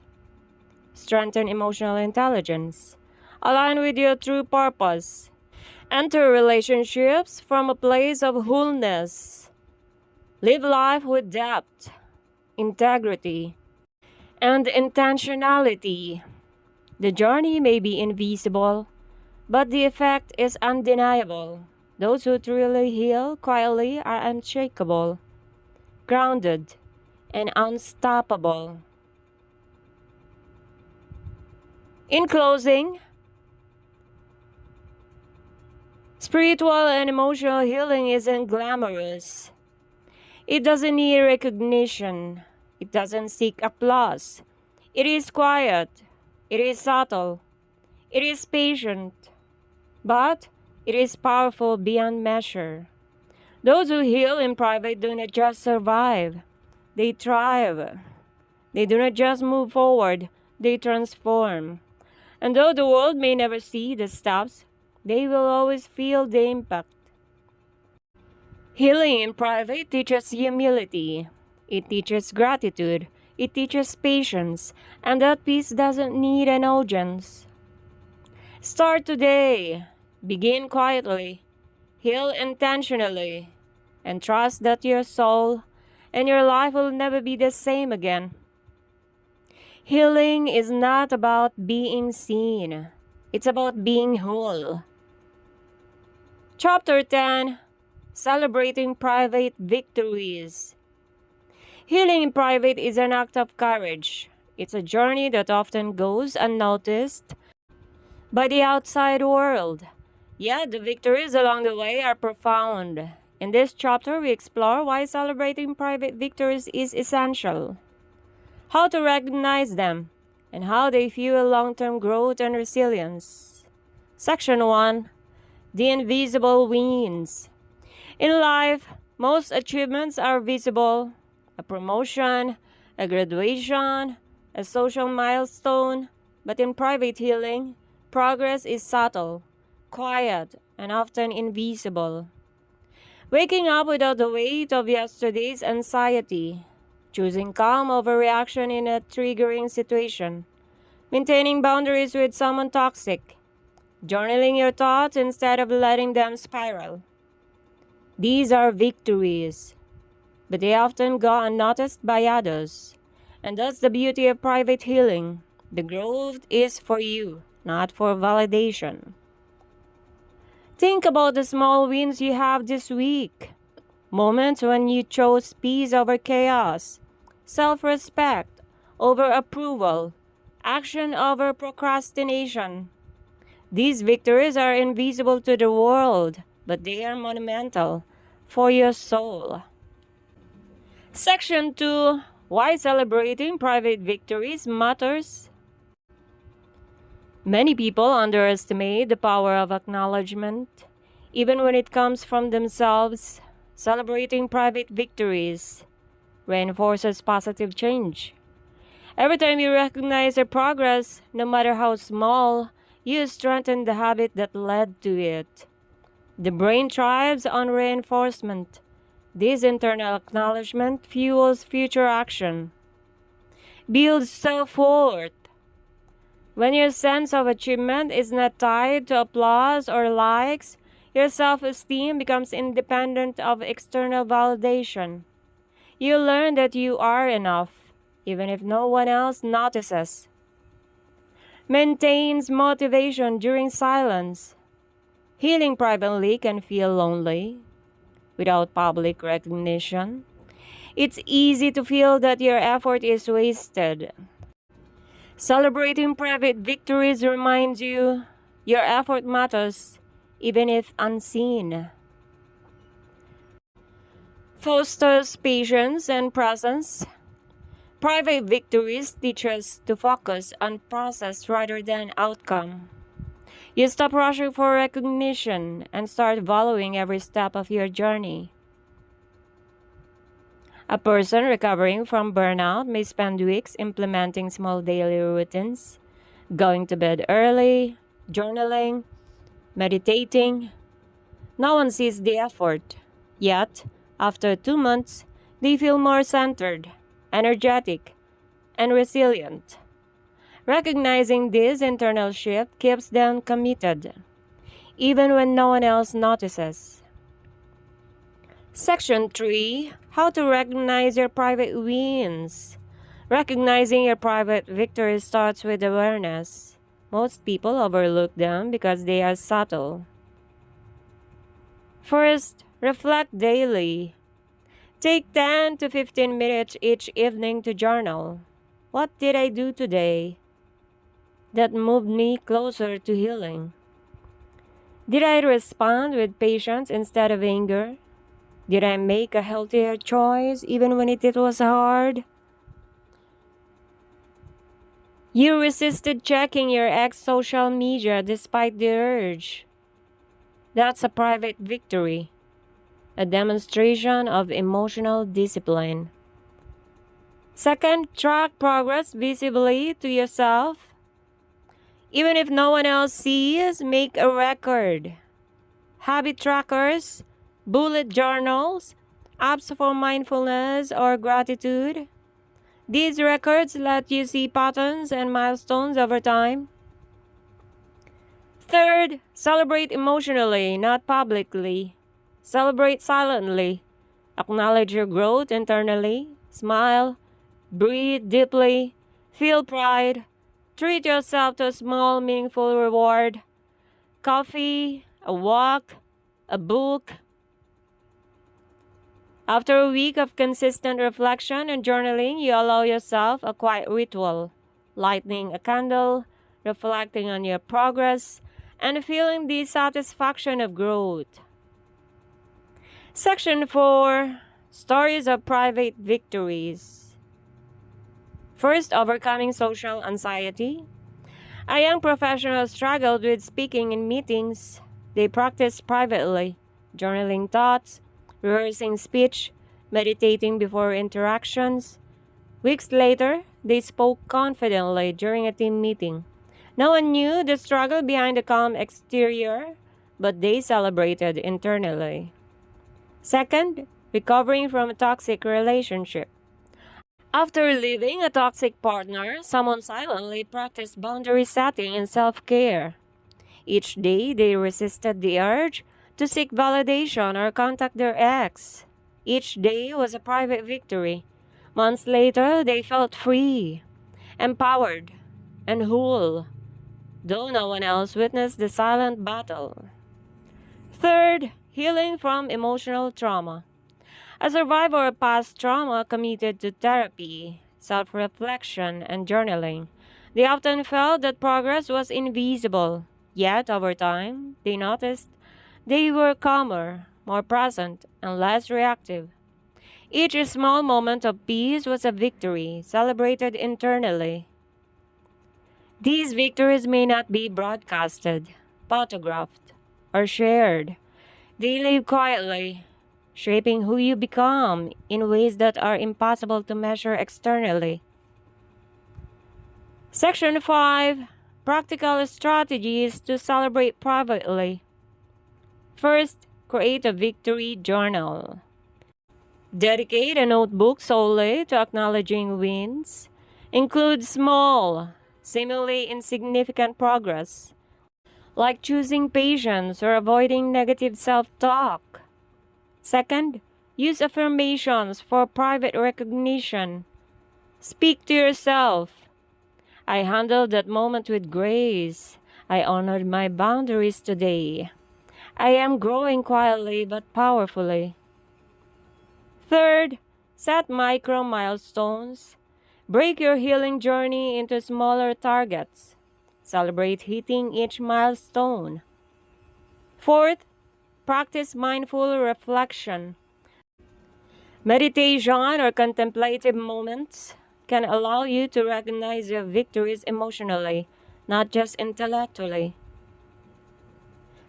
strengthen emotional intelligence, align with your true purpose, enter relationships from a place of wholeness, live life with depth, integrity, and intentionality. The journey may be invisible, but the effect is undeniable. Those who truly heal quietly are unshakable, grounded, and unstoppable. In closing, spiritual and emotional healing isn't glamorous. It doesn't need recognition. It doesn't seek applause. It is quiet. It is subtle. It is patient. But it is powerful beyond measure. Those who heal in private do not just survive, they thrive. They do not just move forward, they transform. And though the world may never see the steps, they will always feel the impact. Healing in private teaches humility. It teaches gratitude. It teaches patience. And that peace doesn't need an audience. Start today. Begin quietly. Heal intentionally. And trust that your soul and your life will never be the same again. Healing is not about being seen, it's about being whole. Chapter 10: Celebrating Private Victories. Healing in private is an act of courage. It's a journey that often goes unnoticed by the outside world. Yet the victories along the way are profound. In this chapter, we explore why celebrating private victories is essential, how to recognize them, and how they fuel long-term growth and resilience. Section 1: The Invisible Wins. In life, most achievements are visible: a promotion, a graduation, a social milestone. But in private healing, progress is subtle, quiet, and often invisible. Waking up without the weight of yesterday's anxiety, choosing calm over reaction in a triggering situation, maintaining boundaries with someone toxic, journaling your thoughts instead of letting them spiral. These are victories, but they often go unnoticed by others. And that's the beauty of private healing. The growth is for you, not for validation. Think about the small wins you have this week. Moments when you chose peace over chaos, self-respect over approval, action over procrastination. These victories are invisible to the world, but they are monumental for your soul. Section 2: Why celebrating private victories matters. Many people underestimate the power of acknowledgement. Even when it comes from themselves, celebrating private victories reinforces positive change. Every time you recognize your progress, no matter how small, you strengthen the habit that led to it. The brain thrives on reinforcement. This internal acknowledgement fuels future action, builds self-worth. When your sense of achievement is not tied to applause or likes, your self-esteem becomes independent of external validation. You learn that you are enough, even if no one else notices. Maintains motivation during silence. Healing privately can feel lonely without public recognition. It's easy to feel that your effort is wasted. Celebrating private victories reminds you your effort matters, even if unseen. Fosters patience and presence. Private victories teach us to focus on process rather than outcome. You stop rushing for recognition and start valuing every step of your journey. A person recovering from burnout may spend weeks implementing small daily routines, going to bed early, journaling, meditating. No one sees the effort. Yet, after 2 months, they feel more centered, energetic, and resilient. Recognizing this internal shift keeps them committed, even when no one else notices. Section 3: How to recognize your private wins. Recognizing your private victories starts with awareness. Most people overlook them because they are subtle. First, reflect daily. Take 10 to 15 minutes each evening to journal. What did I do today that moved me closer to healing? Did I respond with patience instead of anger? Did I make a healthier choice even when it was hard? You resisted checking your ex social media despite the urge. That's a private victory, a demonstration of emotional discipline. Second, track progress visibly to yourself. Even if no one else sees, make a record. Habit trackers, bullet journals, apps for mindfulness or gratitude. These records let you see patterns and milestones over time. Third, celebrate emotionally, not publicly. Celebrate silently. Acknowledge your growth internally. Smile. Breathe deeply. Feel pride. Treat yourself to a small, meaningful reward. Coffee, a walk, a book. After a week of consistent reflection and journaling, you allow yourself a quiet ritual, lighting a candle, reflecting on your progress, and feeling the satisfaction of growth. Section 4, Stories of Private Victories. First, overcoming social anxiety. A young professional struggled with speaking in meetings. They practiced privately, journaling thoughts, rehearsing speech, meditating before interactions. Weeks later, they spoke confidently during a team meeting. No one knew the struggle behind the calm exterior, but they celebrated internally. Second, recovering from a toxic relationship. After leaving a toxic partner, someone silently practiced boundary setting and self care. Each day, they resisted the urge to seek validation or contact their ex. Each day was a private victory. Months later, they felt free, empowered, and whole, though no one else witnessed the silent battle. Third, healing from emotional trauma. A survivor of past trauma committed to therapy, self reflection, and journaling. They often felt that progress was invisible, yet over time, they noticed they were calmer, more present, and less reactive. Each small moment of peace was a victory, celebrated internally. These victories may not be broadcasted, photographed, or shared. They live quietly, shaping who you become in ways that are impossible to measure externally. Section 5, Practical Strategies to Celebrate Privately. First, create a victory journal. Dedicate a notebook solely to acknowledging wins. Include small, seemingly insignificant progress, like choosing patience or avoiding negative self-talk. Second, use affirmations for private recognition. Speak to yourself. I handled that moment with grace. I honored my boundaries today. I am growing quietly but powerfully. Third, set micro milestones. Break your healing journey into smaller targets. Celebrate hitting each milestone. Fourth, practice mindful reflection. Meditation or contemplative moments can allow you to recognize your victories emotionally, not just intellectually.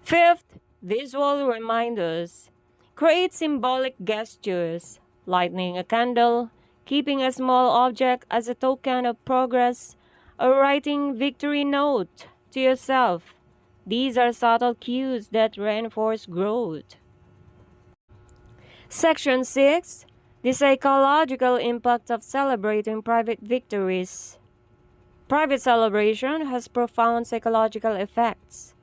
Fifth, visual reminders. Create symbolic gestures, lighting a candle, keeping a small object as a token of progress, or writing victory note to yourself. These are subtle cues that reinforce growth. Section 6, the psychological impact of celebrating private victories. Private celebration has profound psychological effects.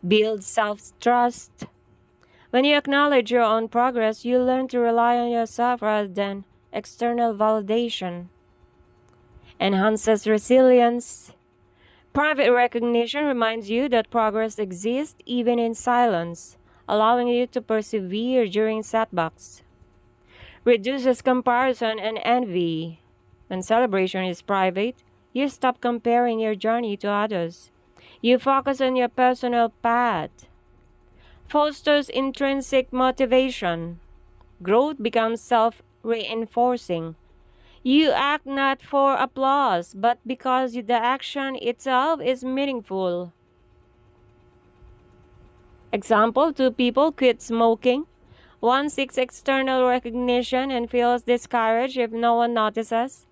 Build self-trust. When you acknowledge your own progress, you learn to rely on yourself rather than external validation. Enhances resilience. Private recognition reminds you that progress exists even in silence, allowing you to persevere during setbacks. Reduces comparison and envy. When celebration is private, you stop comparing your journey to others. You focus on your personal path. Fosters intrinsic motivation. Growth becomes self-reinforcing. You act not for applause, but because the action itself is meaningful. Example, two people quit smoking. One seeks external recognition and feels discouraged if no one notices.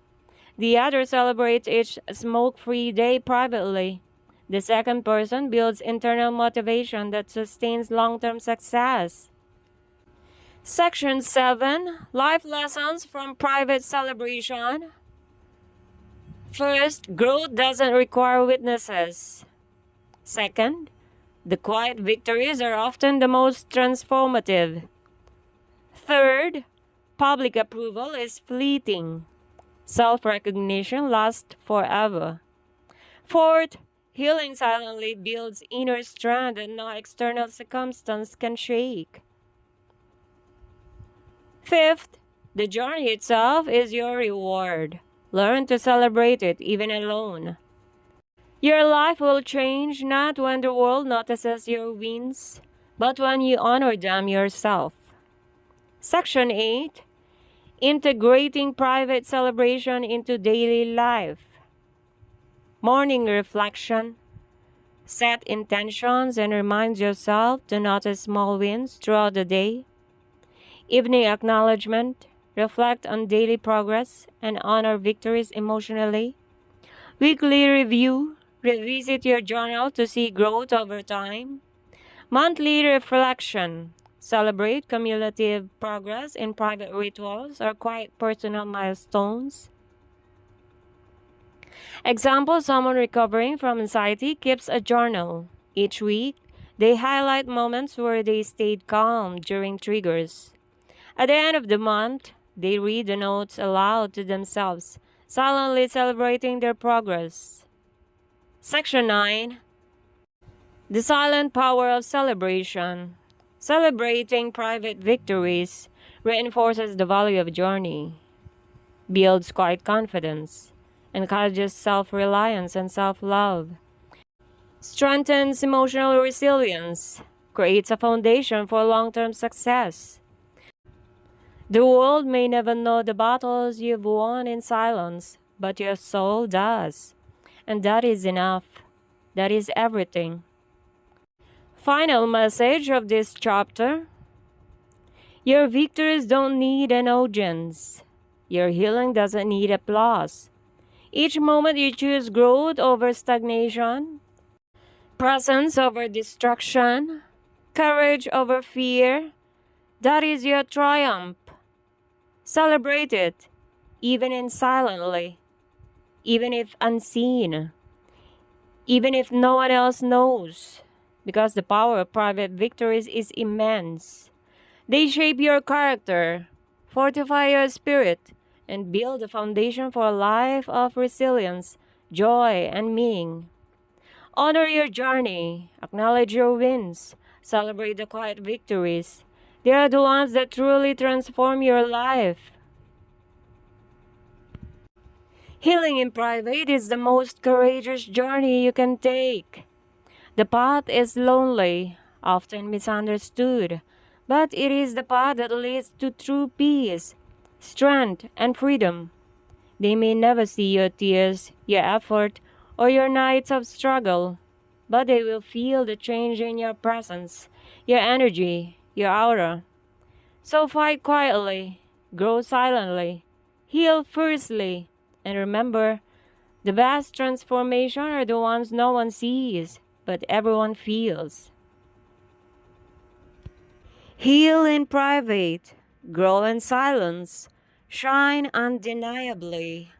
The other celebrates each smoke-free day privately. The second person builds internal motivation that sustains long-term success. Section 7, Life Lessons from Private Celebration. First, growth doesn't require witnesses. Second, the quiet victories are often the most transformative. Third, public approval is fleeting. Self-recognition lasts forever. Fourth, healing silently builds inner strength that no external circumstance can shake. Fifth, the journey itself is your reward. Learn to celebrate it even alone. Your life will change not when the world notices your wins, but when you honor them yourself. Section 8. Integrating private celebration into daily life. Morning reflection. Set intentions and remind yourself to notice small wins throughout the day. Evening acknowledgement. Reflect on daily progress and honor victories emotionally. Weekly review. Revisit your journal to see growth over time. Monthly reflection. Celebrate cumulative progress in private rituals or quiet personal milestones. Example, someone recovering from anxiety keeps a journal. Each week, they highlight moments where they stayed calm during triggers. At the end of the month, they read the notes aloud to themselves, silently celebrating their progress. Section 9. The silent power of celebration. Celebrating private victories reinforces the value of journey, builds quiet confidence, encourages self-reliance and self-love, strengthens emotional resilience, creates a foundation for long-term success. The world may never know the battles you've won in silence, but your soul does. And that is enough. That is everything. Final message of this chapter. Your victories don't need an audience. Your healing doesn't need applause. Each moment you choose growth over stagnation, presence over destruction, courage over fear, that is your triumph. Celebrate it, even in silently, even if unseen, even if no one else knows, because the power of private victories is immense. They shape your character, fortify your spirit, and build a foundation for a life of resilience, joy, and meaning. Honor your journey, acknowledge your wins, celebrate the quiet victories. They are the ones that truly transform your life. Healing in private is the most courageous journey you can take. The path is lonely, often misunderstood, but it is the path that leads to true peace, strength, and freedom. They may never see your tears, your effort, or your nights of struggle, but they will feel the change in your presence, your energy, your aura. So fight quietly, grow silently, heal fiercely, and remember, the best transformation are the ones no one sees, but everyone feels. Heal in private, grow in silence, shine undeniably.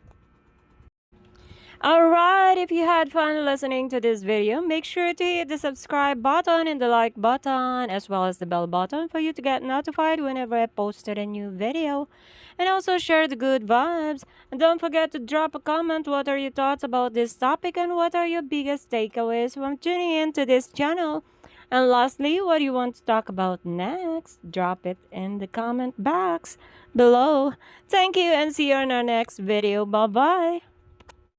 Alright, if you had fun listening to this video, make sure to hit the subscribe button and the like button as well as the bell button for you to get notified whenever I posted a new video. And also share the good vibes. And don't forget to drop a comment what are your thoughts about this topic and what are your biggest takeaways from tuning in to this channel. And lastly, what do you want to talk about next? Drop it in the comment box below. Thank you and see you in our next video. Bye-bye.